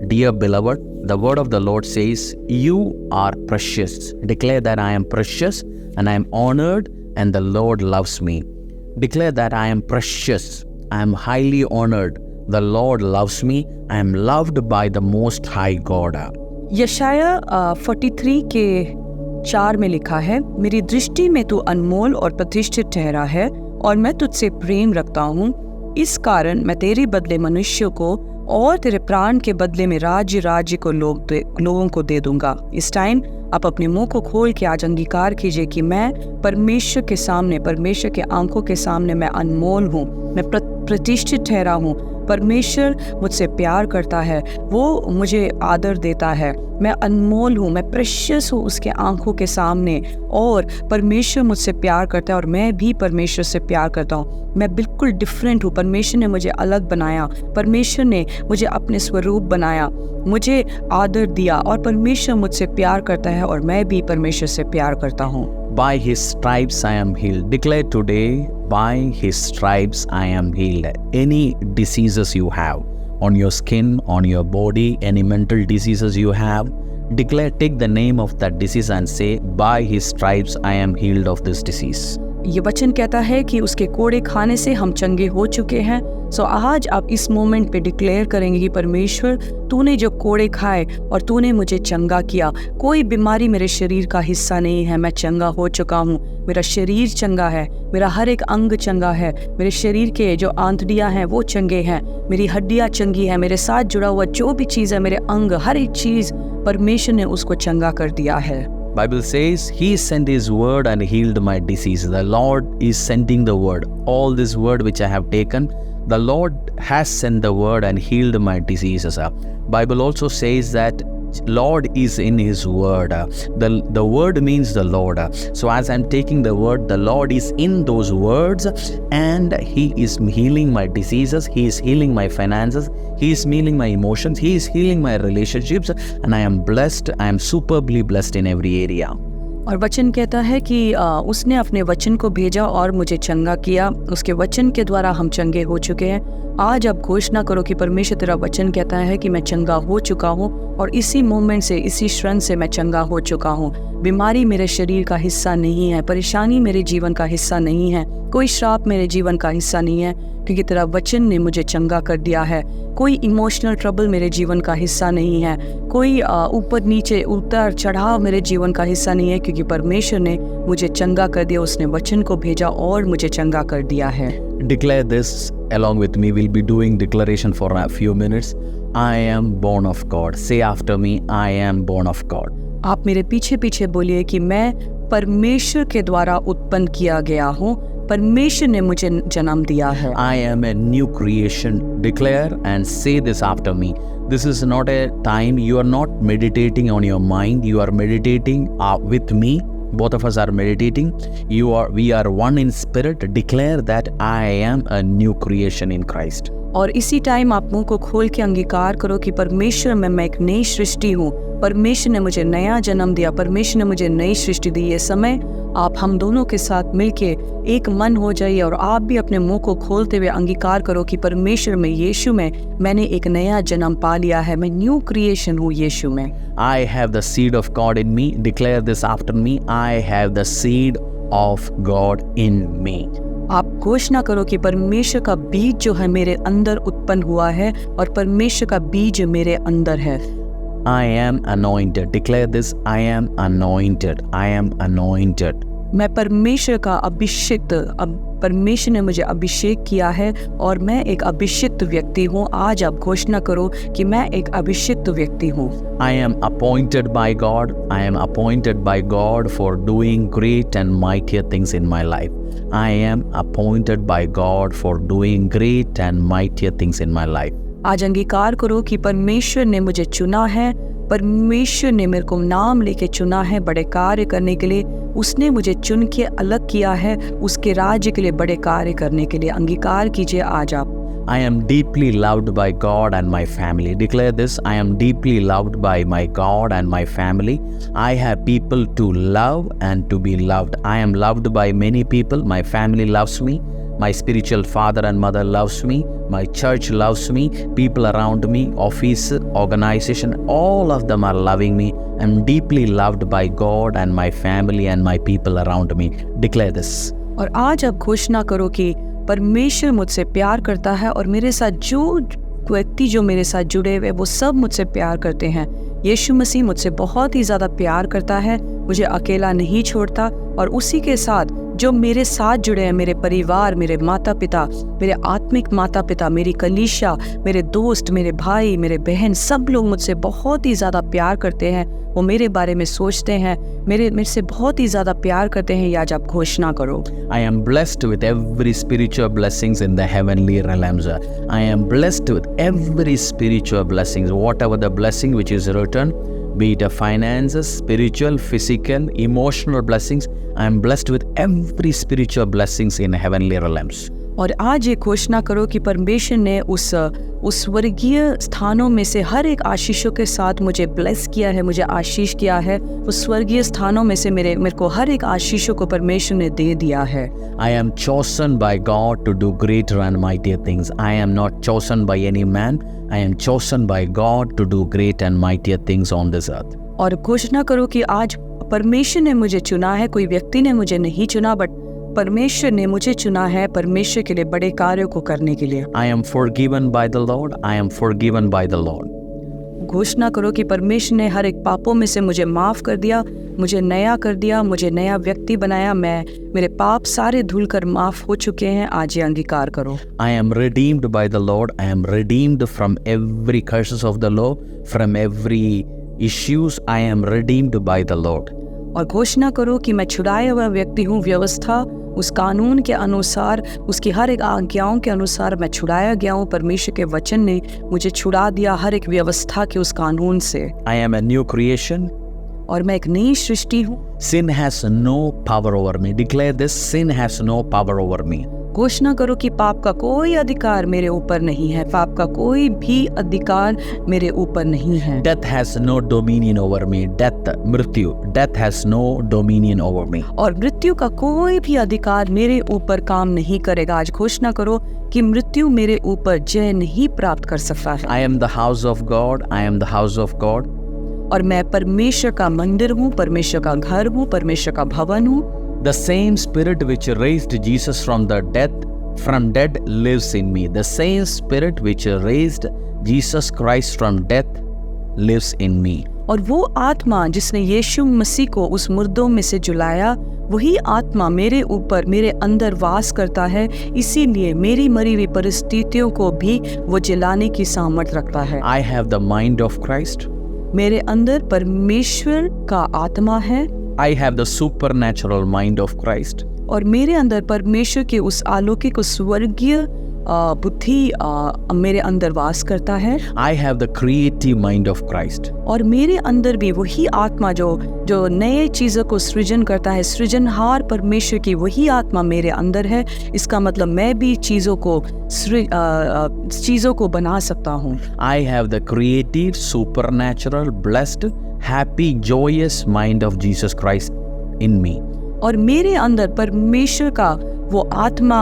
dear beloved, the word of the Lord says, you are precious. Declare that I am precious and I am honored and the Lord loves me. Declare that I am precious, I am highly honored, the Lord loves me, I am loved by the Most High God.
यशाया 43 के 4 में लिखा है, मेरी दृष्टि में तू अनमोल और प्रतिष्ठित ठहरा है और मैं तुझसे प्रेम रखता हूँ। इस कारण मैं तेरे बदले मनुष्यों को और तेरे प्राण के बदले में राज्य को लोगों को दे दूंगा। इस टाइम आप अपने मुंह को खोल के आज अंगीकार कीजिए कि मैं परमेश्वर के सामने, परमेश्वर के आंखों के सामने मैं अनमोल हूँ, मैं प्रतिष्ठित ठहरा हूँ। परमेश्वर मुझसे प्यार करता है, वो मुझे आदर देता है, मैं अनमोल हूँ, मैं प्रेशियस हूँ उसके आंखों के सामने, और परमेश्वर मुझसे प्यार करता है और मैं भी परमेश्वर से प्यार करता हूँ। मैं बिल्कुल डिफरेंट हूँ, परमेश्वर ने मुझे अलग बनाया, परमेश्वर ने मुझे अपने स्वरूप बनाया, मुझे आदर दिया और परमेश्वर मुझसे प्यार करता है और मैं भी परमेश्वर से प्यार करता हूँ।
By his stripes I am healed. Declare today, by his stripes I am healed. Any diseases you have on your skin, on your body, any mental diseases you have, declare, take the name of that disease and say, by his stripes I am healed of this disease.
ये वचन कहता है कि उसके कोड़े खाने से हम चंगे हो चुके हैं। सो आज आप इस मोमेंट पे डिक्लेयर करेंगे कि परमेश्वर, तूने जो कोड़े खाए और तूने मुझे चंगा किया, कोई बीमारी मेरे शरीर का हिस्सा नहीं है, मैं चंगा हो चुका हूँ। मेरा शरीर चंगा है, मेरा हर एक अंग चंगा है, मेरे शरीर के जो आंतड़ियाँ हैं वो चंगे हैं, मेरी हड्डियाँ चंगी हैं, मेरे साथ जुड़ा हुआ जो भी चीज़ है, मेरे अंग, हर एक चीज़ परमेश्वर ने उसको चंगा कर दिया है।
Bible says he sent his word and healed my disease. The Lord is sending the word. All this word which I have taken, the Lord has sent the word and healed my diseases. Bible also says that Lord is in his word. The word means the Lord. So as I'm taking the word, the Lord is in those words and he is healing my diseases, he is healing my finances, he is healing my emotions, he is healing my relationships, and I am blessed, I am superbly blessed in every area.
और वचन कहता है कि उसने अपने वचन को भेजा और मुझे चंगा किया। उसके वचन के द्वारा हम चंगे हो चुके हैं। आज आप घोषणा करो कि परमेश्वर तेरा वचन कहता है कि मैं चंगा हो चुका हूँ और इसी मोमेंट से, इसी क्षण से मैं चंगा हो चुका हूँ। बीमारी मेरे शरीर का हिस्सा नहीं है, परेशानी मेरे जीवन का हिस्सा नहीं है, कोई श्राप मेरे जीवन का हिस्सा नहीं है, क्योंकि तेरा वचन ने मुझे चंगा कर दिया है। कोई इमोशनल ट्रबल मेरे जीवन का हिस्सा नहीं है, कोई ऊपर नीचे उतार चढ़ाव मेरे जीवन का हिस्सा नहीं है, क्योंकि परमेश्वर ने मुझे चंगा कर दिया। उसने वचन को भेजा और मुझे चंगा कर दिया है।
Declare this along with me. We'll be doing declaration for a few minutes. I am born of God. Say after me, I am born of God.
आप मेरे पीछे पीछे बोलिए कि मैं परमेश्वर के द्वारा उत्पन्न किया गया हूँ, परमेश्वर ने मुझे जन्म दिया है।
I am a new creation. Declare and say this after me. This is not a time you are not meditating on your mind. You are meditating with me. Both of us are meditating. We are one in spirit. Declare that I am a new creation in Christ.
और इसी time आप मुंह को खोल के अंगीकार करो कि परमेश्वर में मैं एक नई सृष्टि हूँ, परमेश्वर ने मुझे नया जन्म दिया, परमेश्वर ने मुझे नई सृष्टि दी। ये समय आप हम दोनों के साथ मिलके एक मन हो जाइए और आप भी अपने मुंह को खोलते हुए अंगीकार करो कि परमेश्वर में, यीशु में मैंने एक नया जन्म पा लिया है, मैं न्यू क्रिएशन हूँ यीशु में।
I have the seed of God in me. Declare this after me. I have the seed of God in me.
आप घोषणा करो कि परमेश्वर का बीज जो है मेरे अंदर उत्पन्न हुआ है और परमेश्वर का बीज मेरे अंदर है।
I am anointed. Declare this. I am anointed. I am anointed.
मैं परमेश्वर का अभिषिक्त, परमेश्वर ने मुझे अभिषेक किया है और मैं एक अभिषिक्त व्यक्ति हूँ। आज आप घोषणा करो कि मैं एक अभिषिक्त व्यक्ति हूँ।
I am appointed by God. I am appointed by God for doing great and mightier things in my life. I am appointed by God for doing great and mightier things in my life.
आज अंगीकार करो कि परमेश्वर ने मुझे चुना है, परमेश्वर ने मेरे को नाम लेके चुना है बड़े कार्य करने के लिए। उसने मुझे चुन के अलग किया है उसके राज्य के लिए, बड़े कार्य करने के लिए। अंगीकार कीजिए आज आप।
I am deeply loved by God and my family. Declare this. I am deeply loved by my God and my family. I have people to love and to be loved. I am loved by many people. My family loves me. My spiritual father and mother loves me. My church loves me. People around me, office, organization, all of them are loving me. I'm deeply loved by God and my family and my people around me. Declare this.
और आज आप घोषणा करो कि परमेश्वर मुझसे प्यार करता है और मेरे साथ जो व्यक्ति जो मेरे साथ जुड़े हुए वो सब मुझसे प्यार करते हैं। यीशु मसीह मुझसे बहुत ही ज़्यादा प्यार करता है, मुझे अकेला नहीं छोड़ता। और उसी के साथ जो मेरे साथ जुड़े हैं, मेरे परिवार, मेरे माता पिता, मेरे आत्मिक माता पिता, मेरी कलीसिया, मेरे दोस्त, मेरे भाई, मेरे बहन, सब लोग मुझसे बहुत ही ज़्यादा प्यार करते हैं। वो मेरे बारे में सोचते हैं, मेरे से बहुत ही ज़्यादा प्यार करते हैं। आज आप घोषणा करो।
I am blessed with every spiritual blessings in the heavenly realms. I am blessed with every spiritual blessings, whatever the blessing which is written, be it a finances, spiritual, physical, emotional blessings. I am blessed with every spiritual blessings in heavenly realms.
और आज ये घोषणा करो कि परमेश्वर ने उस स्वर्गीय स्थानों में से हर एक आशीषों के साथ मुझे ब्लेस किया है, मुझे आशीष किया है। उस स्वर्गीय स्थानों में से मेरे को हर एक आशीषों को परमेश्वर ने दे दिया है।
I am chosen by God to do greater and mightier things. I am not chosen by any man. I am chosen by God to do great and mightier things on this earth.
और घोषणा करो कि आज परमेश्वर ने मुझे चुना है, कोई व्यक्ति ने मुझे नहीं चुना, बट परमेश्वर ने मुझे चुना है परमेश्वर के लिए बड़े कार्यों को करने के लिए।
I am forgiven by the Lord. I am forgiven by the Lord.
घोषणा करो कि परमेश्वर ने हर एक पापों में से मुझे माफ कर दिया, मुझे नया कर दिया, मुझे नया व्यक्ति बनाया। मेरे पाप सारे धुलकर माफ हो चुके हैं। आज ये अंगीकार करो।
I am redeemed by the Lord. I am redeemed from every curses of the law, from every issues. I am redeemed by the Lord.
और घोषणा करो कि मैं छुड़ाया हुआ व्यक्ति हूँ। व्यवस्था उस कानून के अनुसार, उसकी हर एक आज्ञाओं के अनुसार मैं छुड़ाया गया हूँ। परमेश्वर के वचन ने मुझे छुड़ा दिया हर एक व्यवस्था के उस कानून से।
I am a new creation.
और मैं एक नई सृष्टि हूँ।
Sin has no power over me. Declare this: sin has no power over me.
घोषणा करो कि पाप का कोई अधिकार मेरे ऊपर नहीं है। पाप का कोई भी अधिकार मेरे ऊपर नहीं है।
Death has no dominion over me. मृत्यु. Death has no dominion over me.
और मृत्यु का कोई भी अधिकार मेरे ऊपर काम नहीं करेगा। आज घोषणा करो कि मृत्यु मेरे ऊपर जय नहीं प्राप्त कर सकता है।
I am the house of God. I am the house of God.
और मैं परमेश्वर का मंदिर हूँ, परमेश्वर का घर हूँ, परमेश्वर का भवन हूँ।
The same spirit which raised Jesus from dead lives in me. The same spirit which raised Jesus Christ from death lives in me.
और वो आत्मा जिसने यीशु मसीह को उस मुर्दों में से जुलाया, वही आत्मा मेरे ऊपर, मेरे अंदर वास करता है। इसीलिए मेरी मरी हुई परिस्थितियों को भी वो जिलाने की सामर्थ्य रखता है।
I have the mind of Christ.
मेरे अंदर परमेश्वर का आत्मा है।
I have the supernatural mind of Christ.
और मेरे अंदर परमेश्वर के उस अलौकिक, उस स्वर्गीय बुद्धि मेरे अंदर वास करता है।
I have the creative mind of Christ.
और मेरे अंदर भी वही आत्मा जो नए चीज़ों को सृजन करता है, सृजनहार परमेश्वर की वही आत्मा मेरे अंदर है। इसका मतलब मैं भी चीज़ों को बना सकता हूँ।
I have the creative, supernatural, blessed, happy, joyous mind of Jesus Christ in me.
और मेरे अंदर परमेश्वर का वो आत्मा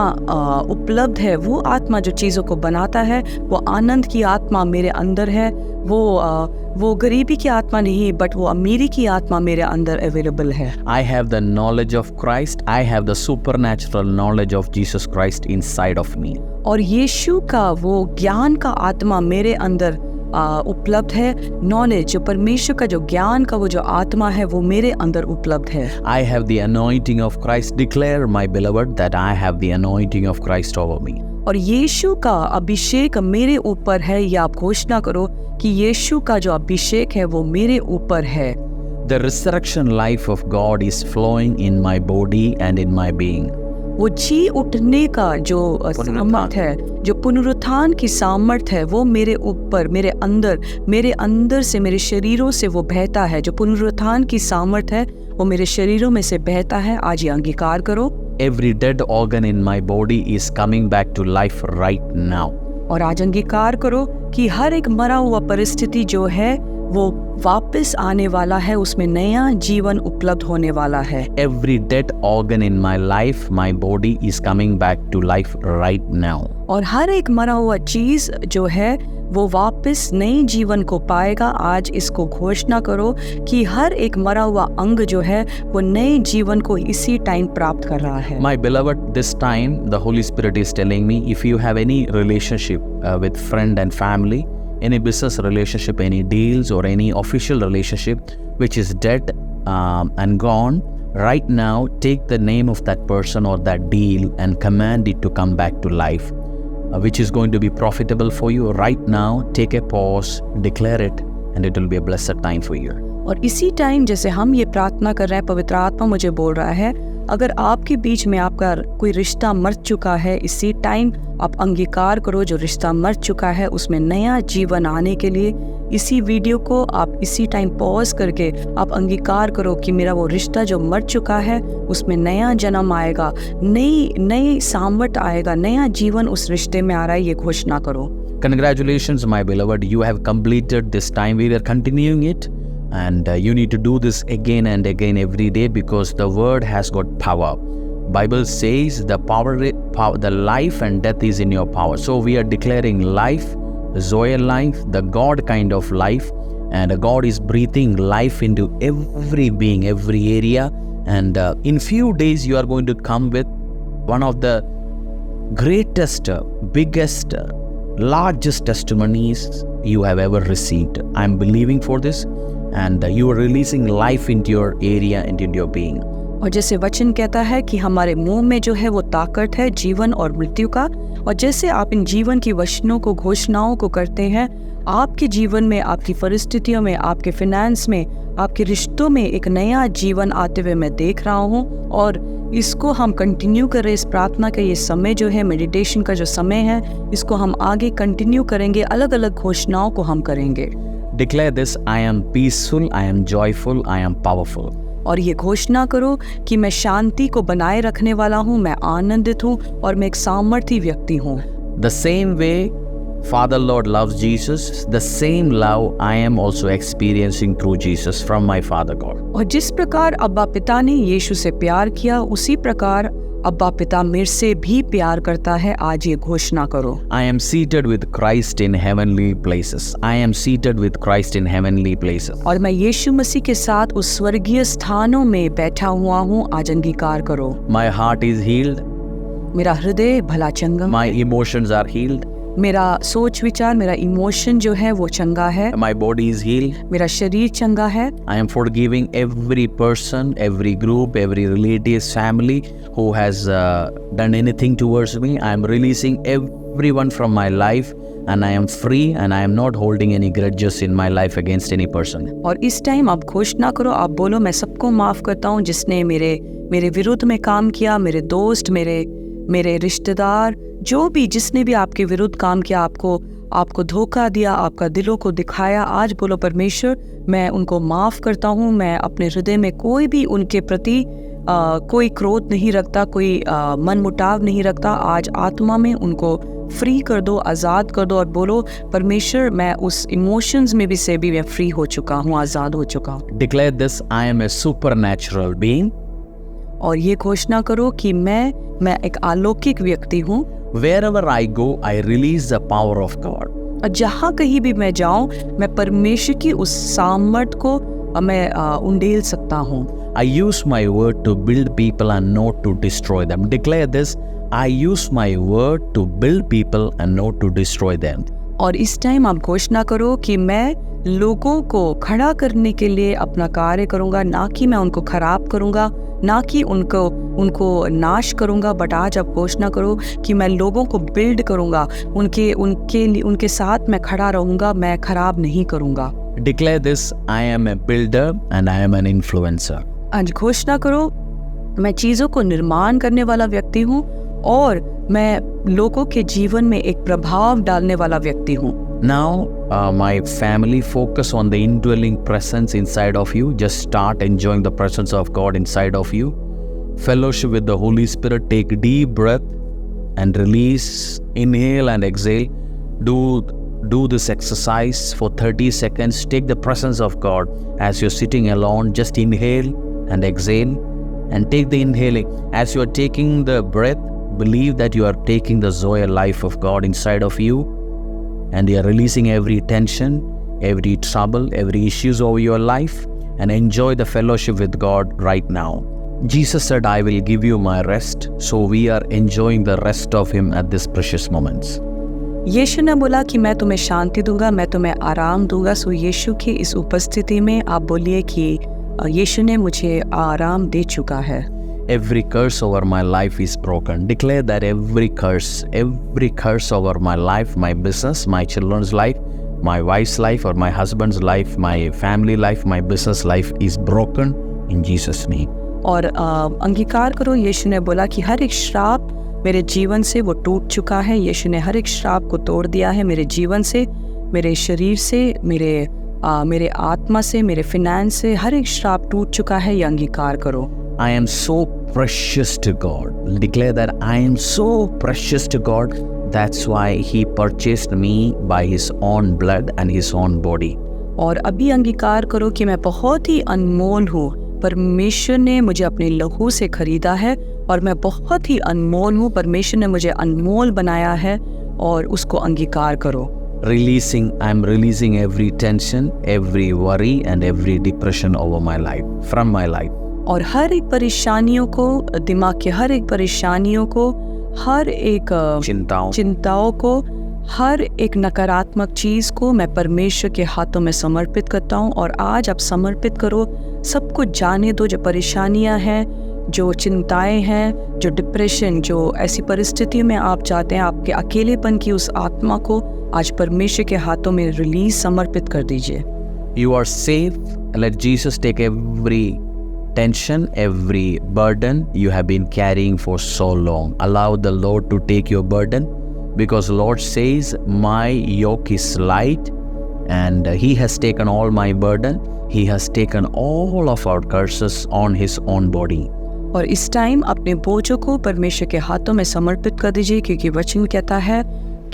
उपलब्ध है। वो आत्मा जो चीज़ों को बनाता है, वो आनंद की आत्मा मेरे अंदर है। वो गरीबी की आत्मा नहीं, बट वो अमीरी की आत्मा मेरे अंदर अवेलेबल है।
I have the knowledge of Christ. I have the supernatural knowledge of Jesus Christ inside of me.
और यीशु का वो ज्ञान का आत्मा मेरे अंदर उपलब्ध है। नॉलेज, जो परमेश्वर का जो ज्ञान का वो जो आत्मा है, वो मेरे अंदर उपलब्ध है।
I have the anointing of Christ. Declare, my beloved, that I have the anointing of Christ over me.
और यीशु का अभिषेक मेरे ऊपर है। या आप घोषणा करो कि यीशु का जो अभिषेक है वो मेरे ऊपर है।
The resurrection life of God is flowing in my body and in my being.
वो जी उठने का जो सामर्थ्य है, जो पुनरुत्थान की सामर्थ्य है, वो मेरे ऊपर, मेरे अंदर से, मेरे शरीरों से वो बहता है। जो पुनरुत्थान की सामर्थ्य है वो मेरे शरीरों में से बहता है। आज ये अंगीकार करो।
Every dead organ in my body is coming back to life right now.
और आज अंगीकार करो कि हर एक मरा हुआ परिस्थिति जो है वो वापस आने वाला है, उसमें नया जीवन उपलब्ध होने वाला है।
Every dead organ in my life, my body is coming back to life right now.
और हर एक मरा हुआ चीज जो है वो वापस नए जीवन को पाएगा। आज इसको घोषणा करो कि हर एक मरा हुआ अंग जो है वो नए जीवन को इसी टाइम प्राप्त कर रहा है।
My beloved, this time the Holy Spirit is telling me, if you have any relationship with friend and family, any business relationship, any deals or any official relationship which is dead and gone, right now take the name of that person or that deal and command it to come back to life, which is going to be profitable for you. Right now, take a pause, declare it, and it will be a blessed time for you.
और इसी time जैसे हम ये प्रार्थना कर रहे हैं, पवित्र आत्मा मुझे बोल रहा है, अगर आपके बीच में आपका कोई रिश्ता मर चुका है, इसी टाइम आप अंगीकार करो जो रिश्ता मर चुका है उसमें नया जीवन आने के लिए इसी वीडियो को आप इसी टाइम पॉज करके आप अंगीकार करो कि मेरा वो रिश्ता जो मर चुका है उसमें नया जन्म आएगा, नई सामर्थ आएगा, नया जीवन उस रिश्ते में आ रहा है। ये घोषणा करो।
Congratulations, my beloved. You have completed this time. We are continuing it. And you need to do this again and again every day because the word has got power. Bible says the life and death is in your power. So we are declaring life, the Zoe life, the God kind of life, and God is breathing life into every being, every area. And in few days you are going to come with one of the greatest, biggest, largest testimonies you have ever received. I'm believing for this, and you are releasing life into your area and into your being.
और जैसे वचन कहता है कि हमारे मुंह में जो है वो ताकत है जीवन और मृत्यु का, और जैसे आप इन जीवन की वचनों को, घोषणाओं को करते हैं, आपके जीवन में, आपकी परिस्थितियों में, आपके फाइनेंस में, आपके रिश्तों में एक नया जीवन आते हुए मैं देख रहा हूँ। और इसको हम कंटिन्यू करें, इस प्रार्थना का ये समय जो है, मेडिटेशन का जो समय है, इसको हम आगे कंटिन्यू करेंगे, अलग अलग घोषणाओं को हम करेंगे।
Declare this: I am peaceful, I am joyful, I am powerful.
और ये घोषणा करो कि मैं शांति को बनाए रखने वाला हूँ, मैं आनंदित हूँ और मैं एक सामर्थी व्यक्ति हूँ।
The same way Father Lord loves Jesus, the same love I am also experiencing through Jesus from my Father God.
और जिस प्रकार अब्बा पिता ने यीशु से प्यार किया, उसी प्रकार अब्बा पिता मेरे से भी प्यार करता है। आज ये घोषणा करो।
I am seated with Christ in heavenly places. I am seated with Christ in heavenly places.
और मैं यीशु मसीह के साथ उस स्वर्गीय स्थानों में बैठा हुआ हूँ। आज अंगीकार करो।
My heart is healed.
मेरा हृदय भला चंगा,
My emotions are healed.
मेरा सोच विचार, मेरा इमोशन जो है वो चंगा है,
My body is healed.
मेरा शरीर चंगा है।
I am forgiving every person, every group, every relative, family who has done anything towards me. I am releasing everyone from my life, and I am free, and I am not holding any grudges in my life against any person.
और इस time आप घोषणा करो, आप बोलो, मैं सबको माफ करता हूँ जिसने मेरे विरुद्ध में काम किया, मेरे दोस्त, मेरे रिश्तेदार, जो भी, जिसने भी आपके विरुद्ध काम किया, आपको धोखा दिया, आपका दिलों को दिखाया, आज बोलो, परमेश्वर मैं उनको माफ़ करता हूँ। मैं अपने हृदय में कोई भी उनके प्रति कोई क्रोध नहीं रखता, कोई मन मुटाव नहीं रखता। आज आत्मा में उनको फ्री कर दो, आज़ाद कर दो, और बोलो, परमेश्वर मैं उस इमोशंस में भी से भी मैं फ्री हो चुका हूँ, आज़ाद हो चुका हूँ।
Declare this: I am a supernatural being.
और ये घोषणा करो कि मैं एक अलौकिक व्यक्ति हूँ।
Wherever I go, I release the power of God.
और जहाँ कहीं भी मैं जाऊँ, मैं परमेश्वर की उस सामर्थ को मैं उंडेल सकता हूँ।
I use my word to build people and not to destroy them. Declare this: I use my word to build people and not to destroy them.
और इस टाइम आप घोषणा करो कि मैं लोगों को खड़ा करने के लिए अपना कार्य करूँगा, ना कि मैं उनको खराब करूँगा, ना कि उनको नाश करूँगा, बट आज आप घोषणा करो कि मैं लोगों को बिल्ड करूँगा, उनके साथ मैं खड़ा रहूँगा, मैं खराब नहीं करूँगा।
Declare this: I am a builder and I am an influencer.
आज घोषणा करो, मैं चीज़ों को निर्माण करने वाला व्यक्ति हूँ और मैं लोगों के जीवन में एक प्रभाव डालने वाला व्यक्ति हूँ।
Now, my family, focus on the indwelling presence inside of you. Just start enjoying the presence of God inside of you. Fellowship with the Holy Spirit. Take deep breath and release. Inhale and exhale. Do this exercise for 30 seconds. Take the presence of God as you're sitting alone. Just inhale and exhale, and take the inhaling. As you are taking the breath, believe that you are taking the Zoe life of God inside of you, and you are releasing every tension, every trouble, every issues over your life, and enjoy the fellowship with God right now. Jesus said, I will give you my rest. So we are enjoying the rest of Him at this precious moments.
यीशु ने बोला कि मैं तुम्हें शांति दूंगा, मैं तुम्हें आराम दूंगा। सो यीशु की इस उपस्थिति में आप बोलिए कि यीशु ने मुझे आराम दे चुका है।
Every curse over my life is broken. Declare that every curse over my life, my business, my children's life, my wife's life or my husband's life, my family life, my business life is broken in Jesus' name.
और अंगीकार करो, यीशु ने बोला कि हर एक श्राप मेरे जीवन से वो टूट चुका है। यीशु ने हर एक श्राप को तोड़ दिया है मेरे जीवन से, मेरे शरीर से, मेरे आत्मा से, मेरे फिनेंस से। हर एक श्राप टूट चुका है, ये अंगीकार करो।
I am so precious to God. Declare that I am so precious to God. That's why He purchased me by His own blood and His own body.
और अभी अंगीकार करो कि मैं बहुत ही अनमोल हूँ। परमेश्वर ने मुझे अपने लहू से खरीदा है और मैं बहुत ही अनमोल हूँ। परमेश्वर ने मुझे अनमोल बनाया है और उसको अंगीकार करो।
I'm releasing every tension, every worry and every depression over my life, from my life.
और हर एक परेशानियों को, दिमाग के हर एक परेशानियों को, हर एक चिंताओं को, हर एक नकारात्मक चीज़ को मैं परमेश्वर के हाथों में समर्पित करता हूँ। और आज आप समर्पित करो, सब कुछ जाने दो, जो परेशानियाँ हैं, जो चिंताएं हैं, जो डिप्रेशन, जो ऐसी परिस्थितियों में आप जाते हैं, आपके अकेलेपन की उस आत्मा को आज परमेश्वर के हाथों में रिलीज समर्पित कर दीजिए।
You are safe. Let Jesus take every tension, every burden you have been carrying for so long. Allow the Lord to take your burden, because Lord says, my yoke is light and He has taken all my burden. He has taken all of our curses on His own body.
और इस time अपने बोझों को परमेश्वर के हाथों में समर्पित कर दीजिए, क्योंकि वचन कहता है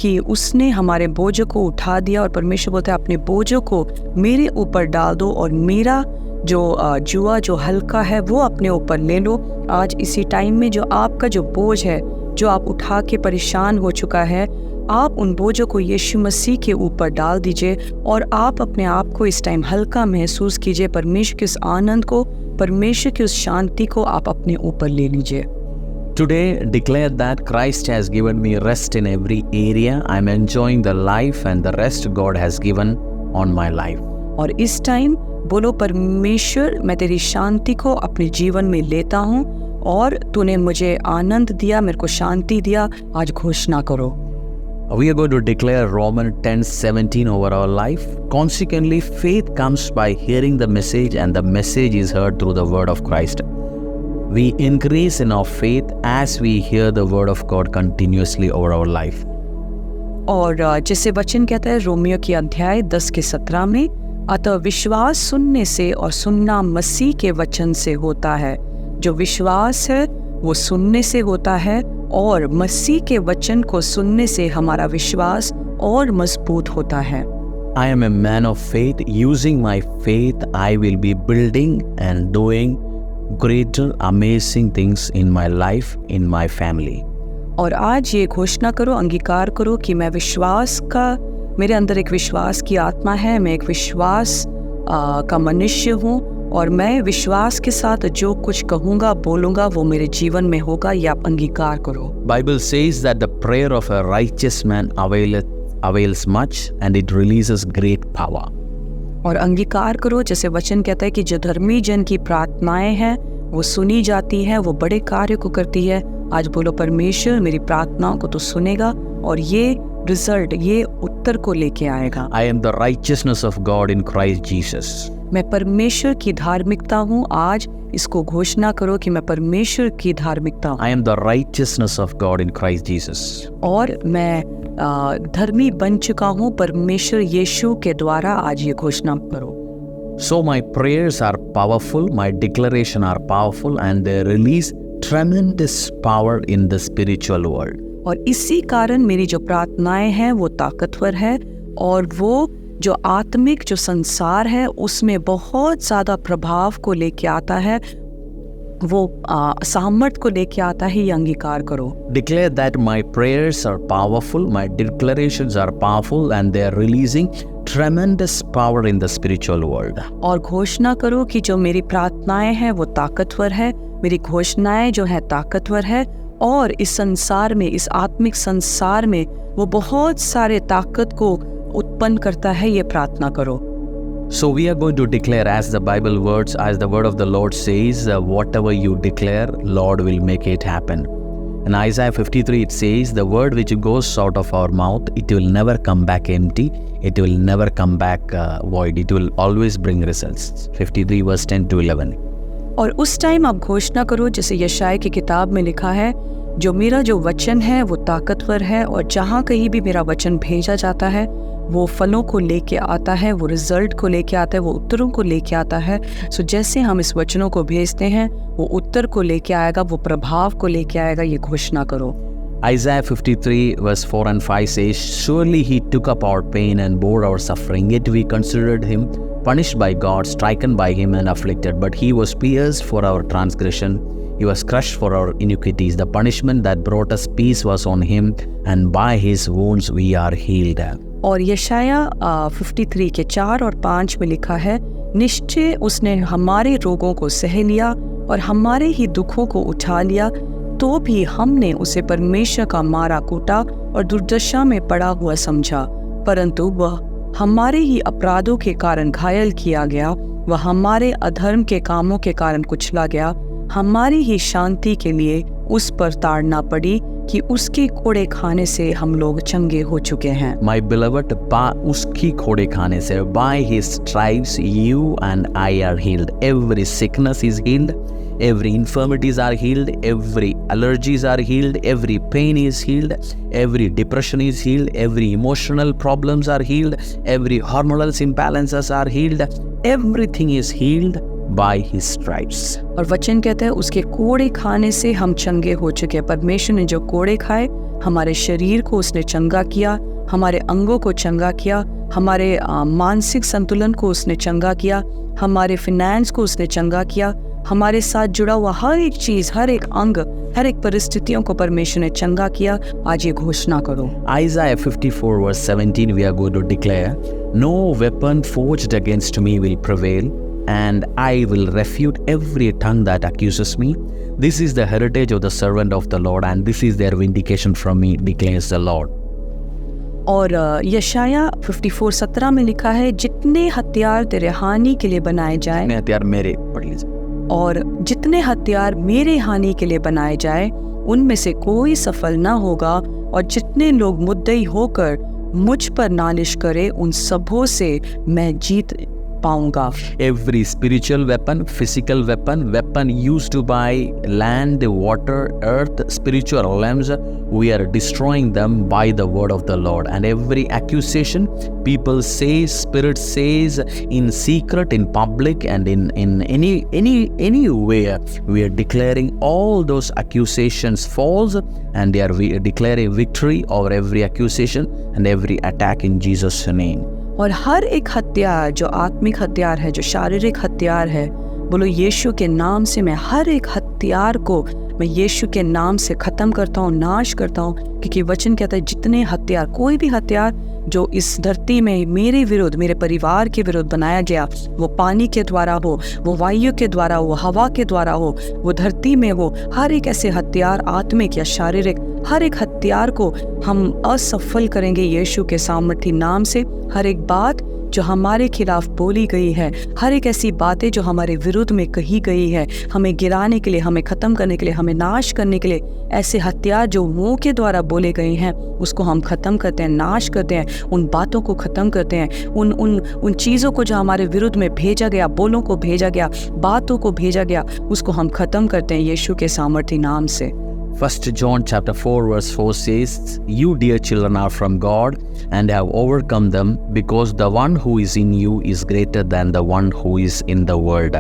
कि उसने हमारे बोझों को उठा दिया। और परमेश्वर बोलता है अपने बोझों को मेरे ऊपर डाल दो और मेरा जो जुआ जो हल्का है वो अपने ऊपर ले लो। आज इसी टाइम में जो आपका जो बोझ है, जो आप उठा के परेशान हो चुका है, आप उन बोझों को यीशु मसीह के ऊपर डाल दीजिए और आप अपने आप को इस टाइम हल्का महसूस कीजिए। परमेश्वर के उस आनंद को, परमेश्वर की उस शांति को आप अपने ऊपर ले लीजिए।
Today, declare that Christ has given me rest in every area. I am enjoying the life and the rest God has given on my life.
और इस टाइम बोलो, परमेश्वर मैं तेरी शांति को अपने जीवन में लेता हूँ और तूने मुझे आनंद दिया, मेरे को शांति दिया। आज घोषणा करो।
We are going to declare Romans 10:17 over our life. Consequently, faith comes by hearing the message, and the message is heard through the word of Christ. We increase in our faith as we hear the word of God continuously over our life.
और जैसे वचन कहता है Romeo की अध्याय 10:17 में, अतः विश्वास सुनने से और सुनना मसीह के वचन से होता है। जो विश्वास है वो सुनने से होता है और मसीह के वचन को सुनने से हमारा विश्वास और मजबूत होता है।
I am a man of faith. Using my faith, I will be building and doing greater amazing things in my life, in my family.
और आज ये घोषणा करो, अंगीकार करो कि मैं विश्वास का, मेरे अंदर एक विश्वास की आत्मा है, मैं एक विश्वास का मनुष्य हूँ और मैं विश्वास के साथ जो कुछ कहूँगा, बोलूँगा, वो मेरे जीवन में होगा। ये आप अंगीकार करो।
Bible says that the prayer of a righteous man avails much and it releases great power.
और अंगीकार करो, जैसे वचन कहता है कि जो धर्मी जन की प्रार्थनाएं हैं वो सुनी जाती हैं, वो बड़े कार्य को करती है। आज बोलो, परमेश्वर मेरी प्रार्थनाओं को तो सुनेगा और ये रिजल्ट, ये उत्तर को लेके आएगा।
I am the righteousness of God in Christ Jesus.
मैं परमेश्वर की धार्मिकता हूँ। आज इसको घोषणा करो कि मैं परमेश्वर की धार्मिकता हूँ।
I am the righteousness of God in Christ Jesus.
और मैं धर्मी बन चुका हूँ परमेश्वर यीशु के द्वारा। आज ये घोषणा करो।
So my prayers are powerful, my declaration are powerful, and they release tremendous power in the spiritual world.
और इसी कारण मेरी जो प्रार्थनाएं हैं वो ताकतवर है और वो जो आत्मिक जो संसार है उसमें बहुत ज़्यादा प्रभाव को लेके आता है, वो सामर्थ को लेके आता है। ये अंगीकार करो।
Declare that my prayers are powerful, my declarations are powerful, and they are releasing tremendous power in the spiritual world.
और घोषणा करो कि जो मेरी प्रार्थनाएं हैं वो ताकतवर है, मेरी घोषणाएं जो है ताकतवर है और इस संसार में, इस आत्मिक संसार में वो बहुत सारे ताकत को उत्पन्न करता है। ये प्रार्थना करो।
So we are going to declare as the Bible words, as the word of the Lord says, whatever you declare, Lord will make it happen. In Isaiah 53 it says, the word which goes out of our mouth, it will never come back empty, it will never come back void, it will always bring results. 53 verse 10 to 11.
और उस time आप घोषणा करो, जैसे यशायाह की किताब में लिखा है, जो मेरा जो वचन है वो ताकतवर है और जहाँ कहीं भी मेरा वचन भेजा जाता है वो फलों को लेके आता है, वो रिजल्ट को लेके आता है, वो उत्तरों को लेके आता है। सो जैसे हम इस वचनों को भेजते हैं वो उत्तर को लेके आएगा, वो प्रभाव को लेके आएगा। ये घोषणा करो।
Isaiah 53 verse 4 and 5 says, surely he took up our pain and bore our suffering, yet we considered him punished by God, stricken by him and afflicted. But he was pierced for our transgression, he was crushed for our iniquities. The punishment that brought us peace was on him, and by his wounds we are healed.
और यशायाह 53 के 4 और 5 में लिखा है, निश्चय उसने हमारे रोगों को सह लिया और हमारे ही दुखों को उठा लिया, तो भी हमने उसे परमेश्वर का मारा कूटा और दुर्दशा में पड़ा हुआ समझा। परंतु वह हमारे ही अपराधों के कारण घायल किया गया, वह हमारे अधर्म के कामों के कारण कुचला गया। हमारी ही शांति के लिए उस पर ताड़ना पड़ी कि उसके कोड़े खाने से हम लोग चंगे हो चुके हैं।
My beloved, उसकी खोड़े खाने से, by his stripes you and I are healed. Every sickness is healed, every infirmities are healed, every allergies are healed, every pain is healed, every depression is healed, every emotional problems are healed, every hormonal imbalances are healed, everything is healed by his stripes.
और वचन कहता है उसके कोड़े खाने से हम चंगे हो चुके हैं। परमेश्वर ने जो कोड़े खाए, हमारे शरीर को उसने चंगा किया, हमारे अंगों को चंगा किया, हमारे मानसिक संतुलन को उसने चंगा किया, हमारे फाइनेंस को उसने चंगा किया, हमारे साथ जुड़ा हुआ हर एक चीज, हर एक अंग, हर एक परिस्थितियों को परमेश्वर ने चंगा किया। आज ये घोषणा करो।
Isaiah 54 verse 17 we are going to declare, no weapon forged against me will prevail, and I will refute every tongue that accuses me. This is the heritage of the servant of the Lord, and this is their vindication from me, declares the Lord.
और यशाया 54:17 में लिखा है, जितने हथियार तेरे हानि के लिए बनाए जाए,
जितने हथियार मेरे, पढ़ लीजिए,
और जितने हथियार मेरे हानि के लिए बनाए जाए उनमें से कोई सफल ना होगा, और जितने लोग मुद्दई होकर मुझ पर नालिश करे उन सबों से मैं जीत पाऊंगा।
Every spiritual weapon, physical weapon, weapon used by land, water, earth, spiritual realms, we are destroying them by the word of the Lord. And every accusation people say, spirit says in secret, in public, and in any way, we are declaring all those accusations false, and we are declaring victory over every accusation and every attack in Jesus' name.
और हर एक हथियार जो आत्मिक हथियार है, जो शारीरिक हथियार है, बोलो यीशु के नाम से मैं हर एक हथियार को मैं यीशु के नाम से ख़त्म करता हूँ, नाश करता हूँ। क्योंकि वचन कहता है जितने हथियार, कोई भी हथियार जो इस धरती में मेरे विरुद्ध, मेरे परिवार के विरुद्ध बनाया गया, वो पानी के द्वारा हो, वो वायु के द्वारा हो, हवा के द्वारा हो, वो धरती में हो, हर एक ऐसे हथियार आत्मिक या शारीरिक, हर एक हथियार को हम असफल करेंगे यीशु के सामर्थी नाम से। हर एक बात जो हमारे खिलाफ बोली गई है, हर एक ऐसी बातें जो हमारे विरुद्ध में कही गई है, हमें गिराने के लिए, हमें ख़त्म करने के लिए, हमें नाश करने के लिए, ऐसे हथियार जो मुंह के द्वारा बोले गए हैं, उसको हम ख़त्म करते हैं, नाश करते हैं, उन बातों को ख़त्म करते हैं, उन चीज़ों को जो हमारे विरुद्ध में भेजा गया, बोलों को भेजा गया, बातों को भेजा गया, उसको हम ख़त्म करते हैं यीशु के सामर्थी नाम से।
1 John chapter 4 verse 4 says, you dear children are from God and have overcome them, because the one who is in you is greater than the one who is in the world.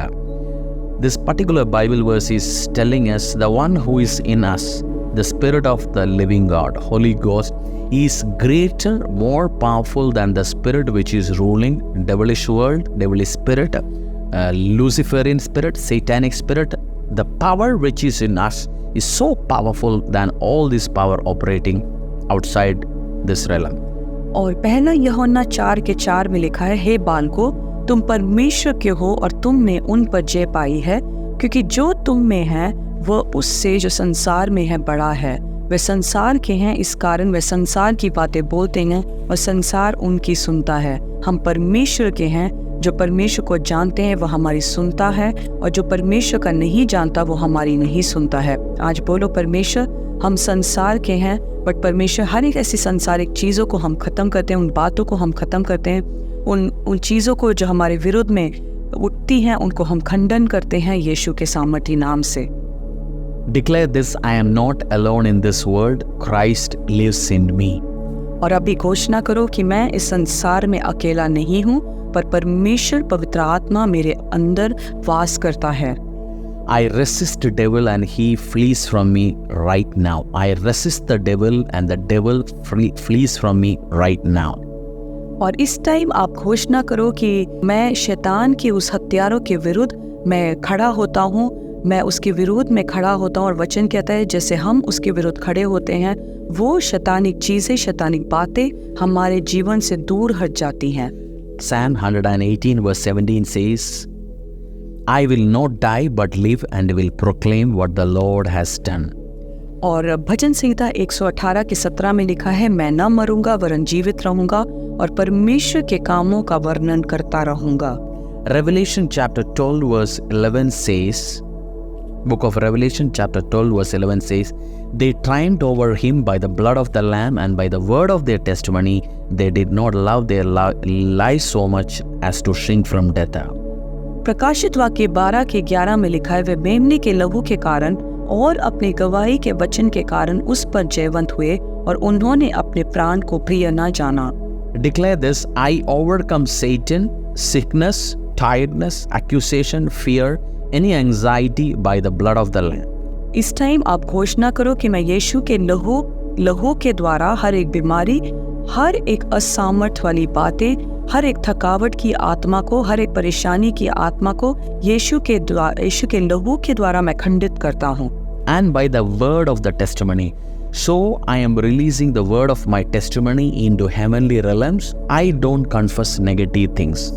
This particular Bible verse is telling us the one who is in us, the Spirit of the living God, Holy Ghost, is greater, more powerful than the spirit which is ruling devilish world, devilish spirit, Luciferian spirit, satanic spirit. The power which is in us is so powerful than all this power operating outside this realm.
और पहला यूहन्ना 4:4 में लिखा है, हे बालको, तुम परमेश्वर के हो और तुमने उन पर जय पाई है, क्योंकि जो तुम में है वह उससे जो संसार में है बड़ा है। वे संसार के हैं, इस कारण वे संसार की बातें बोलते हैं और संसार उनकी सुनता है। हम परमेश्वर के हैं, जो परमेश्वर को जानते हैं वह हमारी सुनता है, और जो परमेश्वर का नहीं जानता वो हमारी नहीं सुनता है। आज बोलो परमेश्वर, हम संसार के हैं, बट परमेश्वर हर एक ऐसी संसारिक चीज़ों को हम ख़त्म करते हैं, उन बातों को हम ख़त्म करते हैं, उन चीज़ों को जो हमारे विरुद्ध में उठती हैं उनको हम खंडन करते हैं यीशु के सामर्थी नाम से।
Declare this, I am not alone in this world, Christ lives in me.
और अभी घोषणा करो कि मैं इस संसार में अकेला नहीं हूँ, पर परमेश्वर पवित्र आत्मा मेरे अंदर वास करता है।
I resist the devil and he flees from me right now. I resist the devil and the devil flees from me right now.
और इस टाइम आप घोषणा करो कि मैं शैतान के उस हथियारों के विरुद्ध मैं खड़ा होता हूँ, मैं उसके विरोध में खड़ा होता हूँ। और वचन कहता है जैसे हम उसके विरुद्ध खड़े होते हैं, वो शैतानिक चीज़ें, शैतानिक बातें हमारे जीवन से दूर हट जाती हैं।
Psalm 118 verse 17 says, I will not die but live and will proclaim what the Lord has done.
और भजन संहिता 118 के 17 में लिखा है, मैं न मरूंगा वरन जीवित रहूंगा और परमेश्वर के कामों का वर्णन करता रहूंगा।
Revelation chapter 12 verse 11 says, Book of Revelation chapter 12 verse 11 says, they triumphed over him by the blood of the Lamb and by the word of their testimony. They did not love their lives so much as to shrink from death.
प्रकाशित वाक्य 12 के 11 में लिखा है, वे मेमने के लहू के कारण और अपने गवाही के वचन के कारण उस पर जयवंत हुए और उन्होंने अपने प्राण को प्रिय न जाना।
Declare this, I overcome Satan, sickness, tiredness, accusation, fear, any anxiety by the blood of the Lamb.
इस टाइम आप घोषणा करो कि मैं यीशु के लहू के द्वारा हर एक बीमारी, हर एक असामर्थ वाली बातें, हर एक थकावट की आत्मा को, हर एक परेशानी की आत्मा को यीशु के लहू के द्वारा मैं खंडित करता हूँ।
And by the word of the testimony. So I am releasing the word of my testimony into heavenly realms. I don't confess negative things.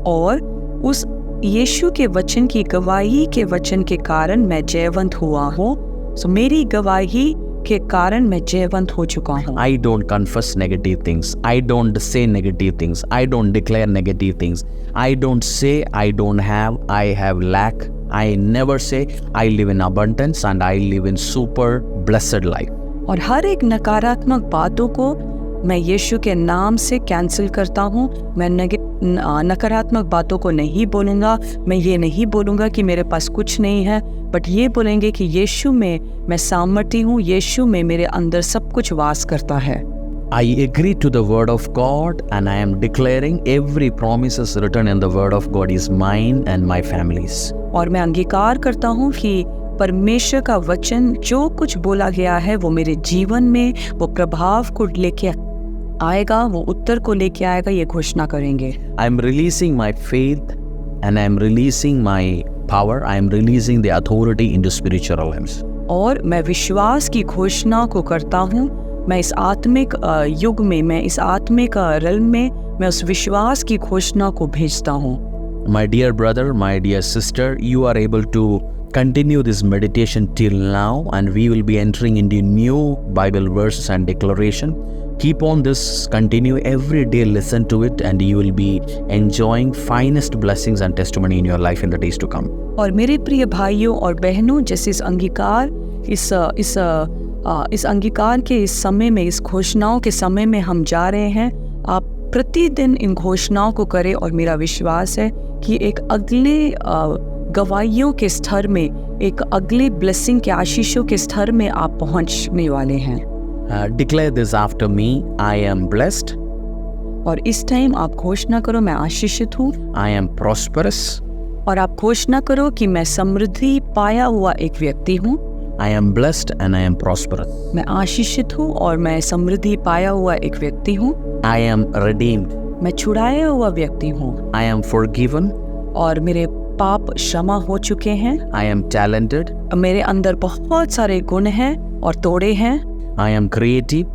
और उस यीशु के वचन की गवाही के वचन के कारण मैं जयवंत हुआ हूँ। सो मेरी गवाही के कारण मैं जयवंत हो चुका हूँ।
I don't confess negative things. I don't say negative things. I don't declare negative things. I don't say I don't have, I have lack. I never say I live in abundance and I live in super blessed life.
और हर एक नकारात्मक बातों को मैं यीशु के नाम से cancel करता हूँ। मैं नकारात्मक बातों को नहीं बोलूँगा। मैं ये नहीं बोलूँगा कि मेरे पास कुछ नहीं है, बट ये बोलेंगे कि यीशु में मैं सामर्थ्य हूँ, यीशु में मेरे अंदर सब कुछ वास करता है।
I agree to the word of God and I am declaring every promises written in the word of God is mine and my family's.
और मैं अंगीकार करता हूँ कि परमेश्वर का वचन जो कुछ बोला गया है वो मेरे जीवन में वो प्रभाव को लेके आएगा, वो उत्तर को लेके आएगा, ये घोषणा करेंगे।
I am releasing my faith and I am releasing my power. I am releasing the authority into spiritual realms.
और मैं विश्वास की घोषणा को करता हूँ। मैं इस आत्मिक युग में, मैं इस आत्मिक realm में मैं उस विश्वास की घोषणा को भेजता हूँ।
My dear brother, my dear sister, you are able to continue this meditation till now and we will be entering into new Bible verses and declaration. Keep on this, continue every day, listen to it and you will be enjoying finest blessings and testimony in your life in the days to come.
और मेरे प्रिय भाइयों और बहनों, जैसे इस अंगीकार के इस समय में, इस घोषणाओं के समय में हम जा रहे हैं, आप प्रतिदिन इन घोषणाओं को करें और मेरा विश्वास है कि एक अगले गवाहियों के स्तर में, एक अगले ब्लेसिंग के आशीषों के स्तर में आप पहुंचने वाले हैं।
Declare this after me, I am blessed.
और इस टाइम आप घोषणा करो, मैं आशीषित हूँ।
I am prosperous.
और आप घोषणा करो कि मैं समृद्धि पाया हुआ एक व्यक्ति हूँ।
I am blessed and I am prosperous.
मैं आशीषित हूँ और मैं समृद्धि पाया हुआ एक व्यक्ति हूँ।
I am redeemed.
मैं छुड़ाया हुआ व्यक्ति हूँ।
I am forgiven.
और मेरे पाप क्षमा हो चुके हैं।
I am talented.
मेरे अंदर बहुत सारे गुण हैं और तोड़े हैं।
I am creative.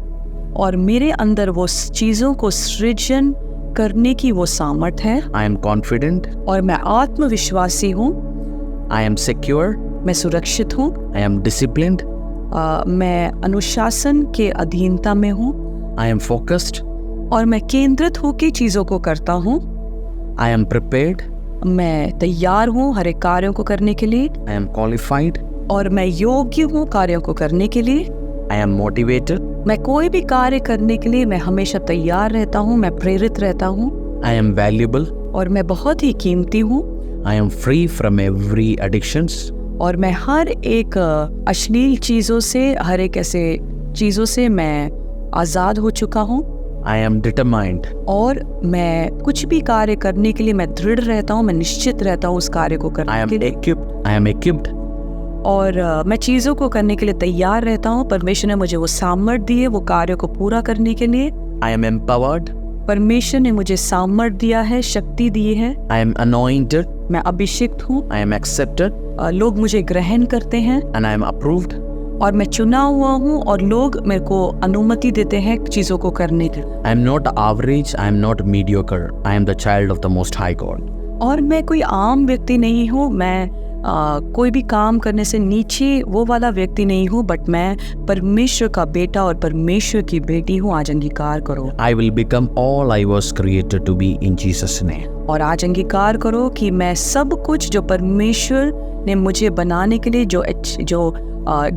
और मेरे अंदर वो चीजों को सृजन करने की वो सामर्थ है।
I am confident.
और मैं आत्मविश्वासी हूँ।
I am secure.
मैं सुरक्षित हूँ।
I am disciplined.
मैं अनुशासन के अधीनता में हूँ।
I am focused.
और मैं केंद्रित होकर चीजों को करता हूँ।
I am prepared.
मैं तैयार हूँ हर एक कार्यों को करने के लिए।
I am qualified.
और मैं योग्य हूँ कार्यों को करने के लिए।
I am motivated.
मैं कोई भी कार्य करने के लिए मैं हमेशा तैयार रहता हूँ, मैं प्रेरित रहता हूँ।
I am valuable.
और मैं बहुत ही कीमती हूँ।
I am free from every addictions.
और मैं हर एक अश्लील चीज़ों से, हर एक ऐसे चीज़ों से मैं आज़ाद हो चुका हूँ।
I am determined.
और मैं कुछ भी कार्य करने के लिए मैं दृढ़ रहता हूँ, मैं निश्चित रहता हूँ उस कार्य को करने के लिए।
I am equipped.
और मैं चीज़ों को करने के लिए तैयार रहता हूँ। परमेश्वर ने मुझे वो सामर्थ्य दी है वो कार्य को पूरा करने के लिए।
I am empowered.
परमेश्वर ने मुझे सामर्थ्य दिया है, शक्ति दी है।
I am anointed.
मैं अभिषिक्त हूँ।
I am accepted.
लोग मुझे ग्रहण करते हैं।
And I am approved.
और मैं चुना हुआ हूँ और लोग मेरे को अनुमति देते हैं चीज़ों को करने की।
I am not average. I am not mediocre. I am the child of the Most High God.
और मैं कोई आम व्यक्ति नहीं हूँ, मैं कोई भी काम करने से नीचे वो वाला व्यक्ति नहीं हूँ, बट मैं परमेश्वर का बेटा और परमेश्वर की बेटी हूँ। आज अंगीकार करो।
I will become all I was created to be in Jesus' name.
और आज अंगीकार करो कि मैं सब कुछ जो परमेश्वर ने मुझे बनाने के लिए, जो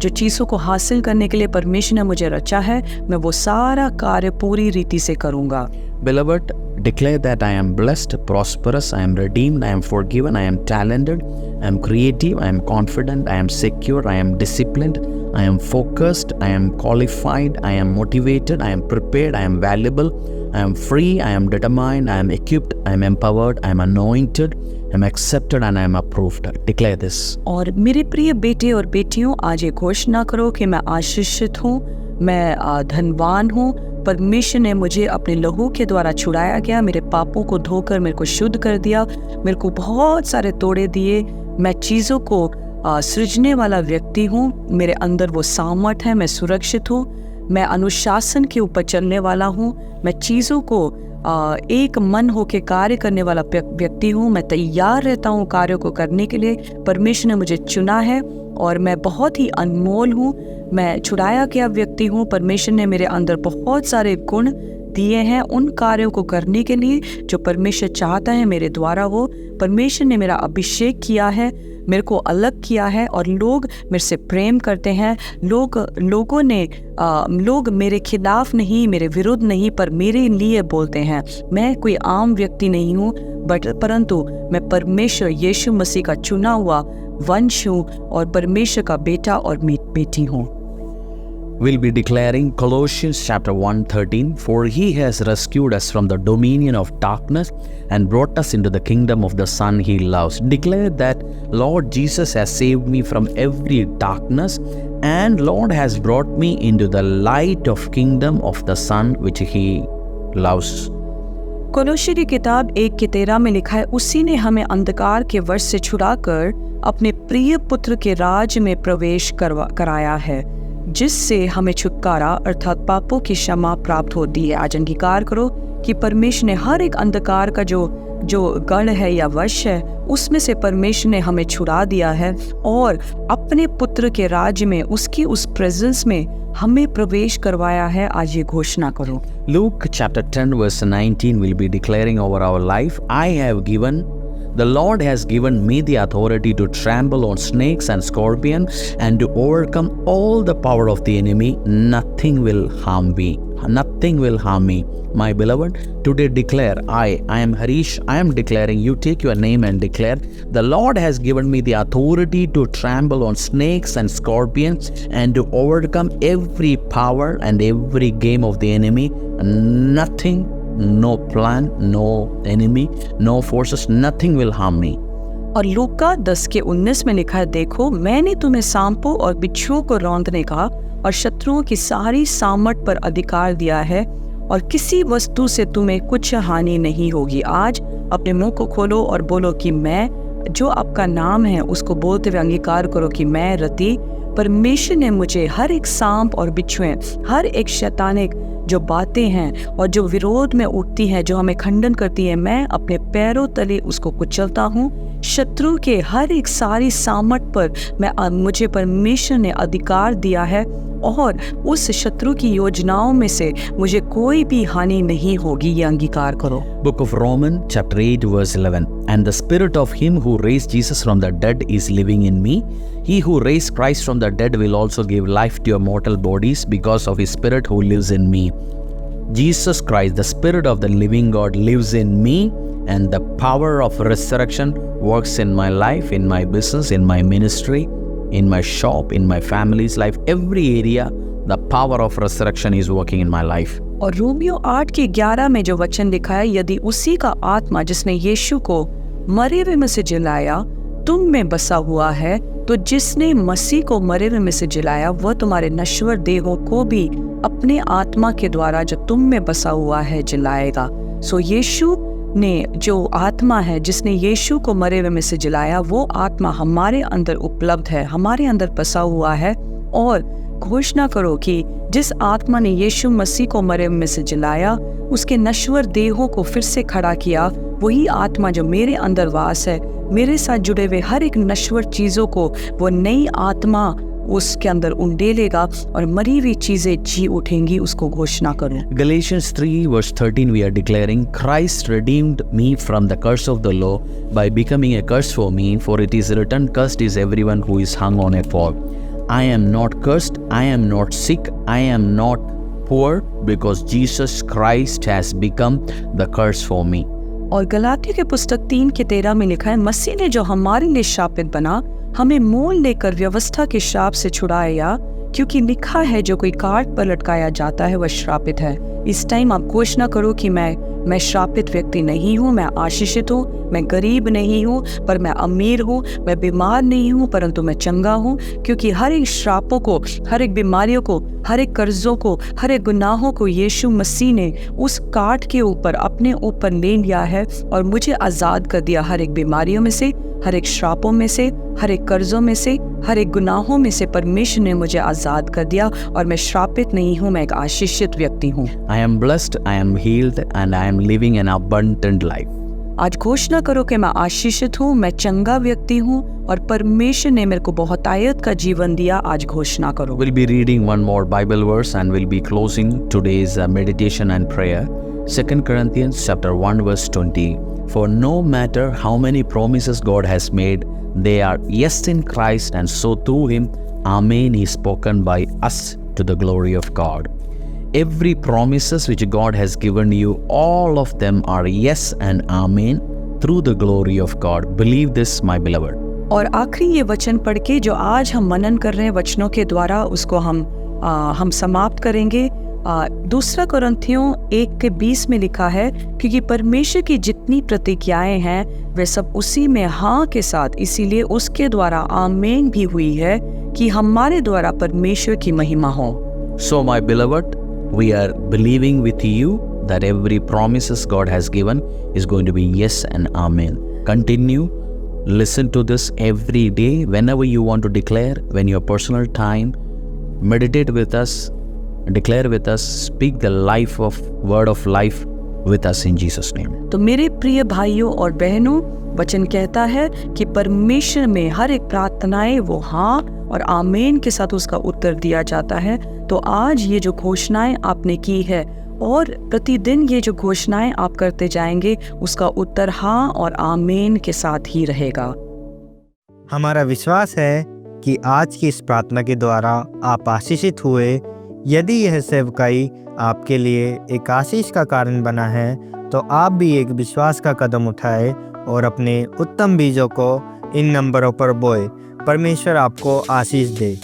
चीज़ों को हासिल करने के लिए परमेश्वर ने मुझे रचा है, मैं वो सारा कार्य पूरी रीति से करूँगा।
Beloved, declare that I am blessed, prosperous, I am redeemed, I am forgiven, I am talented, I am creative, I am confident, I am secure, I am disciplined, I am focused, I am qualified, I am motivated, I am prepared, I am valuable, I am free, I am determined, I am equipped, I am empowered, I am anointed, I am accepted and I am approved. Declare this.
और मेरे प्रिय बेटे और बेटियों, आज ये घोषणा करो कि मैं आशीषित हूँ, मैं धनवान हूँ। परमेश्वर ने मुझे अपने लहू के द्वारा छुड़ाया गया, मेरे पापों को धोकर मेरे को शुद्ध कर दिया, मेरे को बहुत सारे तोड़े दिए। मैं चीज़ों को सृजने वाला व्यक्ति हूँ, मेरे अंदर वो सामर्थ है, मैं सुरक्षित हूँ, मैं अनुशासन के ऊपर चलने वाला हूँ, मैं चीज़ों को एक मन होकर कार्य करने वाला व्यक्ति हूँ, मैं तैयार रहता हूँ कार्यों को करने के लिए। परमेश्वर ने मुझे चुना है और मैं बहुत ही अनमोल हूँ, मैं छुड़ाया गया व्यक्ति हूँ। परमेश्वर ने मेरे अंदर बहुत सारे गुण दिए हैं उन कार्यों को करने के लिए जो परमेश्वर चाहता है मेरे द्वारा हो। परमेश्वर ने मेरा अभिषेक किया है, मेरे को अलग किया है और लोग मेरे से प्रेम करते हैं। लोग मेरे खिलाफ नहीं, मेरे विरुद्ध नहीं, पर मेरे लिए बोलते हैं। मैं कोई आम व्यक्ति नहीं हूँ, परंतु मैं परमेश्वर यीशु मसीह का चुना हुआ वंश हूँ और परमेश्वर का बेटा और बेटी हूँ।
We'll be declaring Colossians chapter 1:13, for he has rescued us from the dominion of darkness and brought us into the kingdom of the Son he loves. Declare that Lord Jesus has saved me from every darkness and Lord has brought me into the light of kingdom of the Son which he loves.
कोलोसी की किताब 1:13 में लिखा है, उसी ने हमें अंधकार के वश से छुड़ाकर अपने प्रिय पुत्र के राज्य में प्रवेश कराया है, जिससे हमें छुटकारा अर्थात पापों की क्षमा प्राप्त होती है। आज अंगीकार करो कि परमेश्वर ने हर एक अंधकार का जो गढ़ है या वश है, उसमें से परमेश्वर ने हमें छुड़ा दिया है और अपने पुत्र के राज्य में, उसकी उस प्रेजेंस में हमें प्रवेश करवाया है। आज ये घोषणा करो।
Luke chapter 10 verse 19 will be declaring over our life, The Lord has given me the authority to trample on snakes and scorpions and to overcome all the power of the enemy. Nothing will harm me. Nothing will harm me. My beloved, today declare, I am Harish, I am declaring, you take your name and declare, the Lord has given me the authority to trample on snakes and scorpions and to overcome every power and every game of the enemy. Nothing, no plan, no enemy, no forces, nothing will harm me.
और लूका 10:19 में लिखा है, देखो मैंने तुम्हें सांपों और बिच्छुओं को रौंदने का और शत्रुओं की सारी सामर्थ पर अधिकार दिया है और किसी वस्तु से तुम्हें कुछ हानि नहीं होगी। आज अपने मुंह को खोलो और बोलो कि मैं, जो आपका नाम है उसको बोलते हुए अंगीकार करो कि मैं रति, परमेश्वर ने मुझे हर एक सांप और बिच्छुएं, हर एक शैतानिक जो बातें हैं और जो विरोध में उठती हैं, जो हमें खंडन करती है, मैं अपने पैरों तले उसको कुचलता हूँ। शत्रु के हर एक सारी सामर्थ पर मुझे परमेश्वर ने अधिकार दिया है और उस शत्रु की योजनाओं में से मुझे कोई भी हानि नहीं होगी। ये अंगीकार करो।
Book of Romans chapter 8 verse 11, and the spirit of him who raised Jesus from the dead is living in me. He who raised Christ from the dead will also give life to your mortal bodies because of his spirit who lives in me. Jesus Christ, the spirit of the living God, lives in me, and the power of resurrection works in my life, in my business, in my ministry, in my shop, in my family's life, every area. The power of resurrection is working in my life.
और Romeo 8:11 में जो वचन लिखा है, यदि उसी का आत्मा जिसने यीशु को मरे हुए में से जिलाया तुम में बसा हुआ है, तो जिसने मसीह को मरे हुए में से जिलाया वह तुम्हारे नश्वर देहों को भी अपने आत्मा के द्वारा जो तुम में बसा हुआ है जिलाएगा। सो यीशु ने जो आत्मा है, जिसने यीशु को मरे हुए में से जिलाया, वो आत्मा हमारे अंदर उपलब्ध है, हमारे अंदर बसा हुआ है। और घोषणा करो कि जिस आत्मा ने यीशु मसीह को मरे हुए में से जिलाया, उसके नश्वर देहों को फिर से खड़ा किया, वही आत्मा जो मेरे अंदर वास है, मेरे साथ जुड़े हुए हर एक नश्वर चीज़ों को वो नई आत्मा उसके अंदर उंडेलेगा और मरी हुई चीज़ें जी उठेंगी, उसको घोषणा करूं।
Galatians 3 verse 13 we are declaring, Christ redeemed me from the curse of the law by becoming a curse for me, for it is written, cursed is everyone who is hung on a pole. I am not cursed, I am not sick, I am not poor, because Jesus Christ has become the curse for me.
और गलातियों के पुस्तक 3:13 में लिखा है, मसीह ने जो हमारे लिए शापित बना, हमें मोल लेकर व्यवस्था के श्राप से छुड़ाया, क्योंकि लिखा है जो कोई काट पर लटकाया जाता है वह श्रापित है। इस टाइम आप घोषणा करो कि मैं श्रापित व्यक्ति नहीं हूँ, मैं आशीषित हूँ, मैं गरीब नहीं हूँ पर मैं अमीर हूँ, मैं बीमार नहीं हूँ परंतु मैं चंगा हूँ, क्योंकि हर एक श्रापों को, हर एक बीमारियों को, हर एक कर्जों को, हर एक गुनाहों को यीशु मसीह ने उस काट के ऊपर अपने ऊपर ले लिया है और मुझे आज़ाद कर दिया हर एक बीमारियों में से, हर एक श्रापों में से, हर एक कर्जों में से, हर एक गुनाहों में से परमेश्वर ने मुझे आज़ाद कर दिया और मैं श्रापित नहीं हूँ, मैं एक आशीषित व्यक्ति हूँ।
I am blessed, I am healed, and I am living an abundant life.
आज घोषणा करो कि मैं आशीषित हूँ, मैं चंगा व्यक्ति हूँ और परमेश्वर ने मेरे को बहुतायत का जीवन दिया। आज घोषणा करो।
We'll be reading one more Bible verse and we'll be closing today's meditation and prayer. 2 Corinthians chapter 1 verse 20. For no matter how many promises God has made, they are yes in Christ, and so through him, Amen is spoken by us to the glory of God. Every promises which God has given you, all of them are yes and Amen through the glory of God. Believe this, my beloved.
और आखिरी ये वचन पढ़ के जो आज हम मनन कर रहे हैं वचनों के द्वारा, उसको हम समाप्त करेंगे। 2 कुरिन्थियों 1:20 में लिखा है, क्योंकि परमेश्वर की जितनी प्रतिज्ञाएं हैं वे सब उसी में हाँ के साथ, इसीलिए उसके द्वारा आमीन भी हुई है कि हमारे द्वारा परमेश्वर की महिमा हो।
So, my beloved, we are believing with you that every promises God has given is going to be yes and Amen. Continue, listen to this every day, whenever you want to declare, when your personal time, meditate with us, declare with us, speak the life of word of life with us in Jesus name.
तो मेरे प्रिय भाइयों और बहनों, वचन कहता है कि परमेश्वर में हर एक प्रार्थनाएं वो हाँ और आमीन के साथ उसका उत्तर दिया जाता है। तो आज ये जो घोषणाएं आपने की है और प्रतिदिन ये जो घोषणाएं आप करते जाएंगे, उसका उत्तर हाँ और आमीन के साथ ही रहेगा।
हमारा विश्वास है कि आज की इस प्रार्थना के द्वारा आप आशीषित हुए। यदि यह सेवकाई आपके लिए एक आशीष का कारण बना है, तो आप भी एक विश्वास का कदम उठाए और अपने उत्तम बीजों को इन नंबरों पर बोए। परमेश्वर आपको आशीष दे।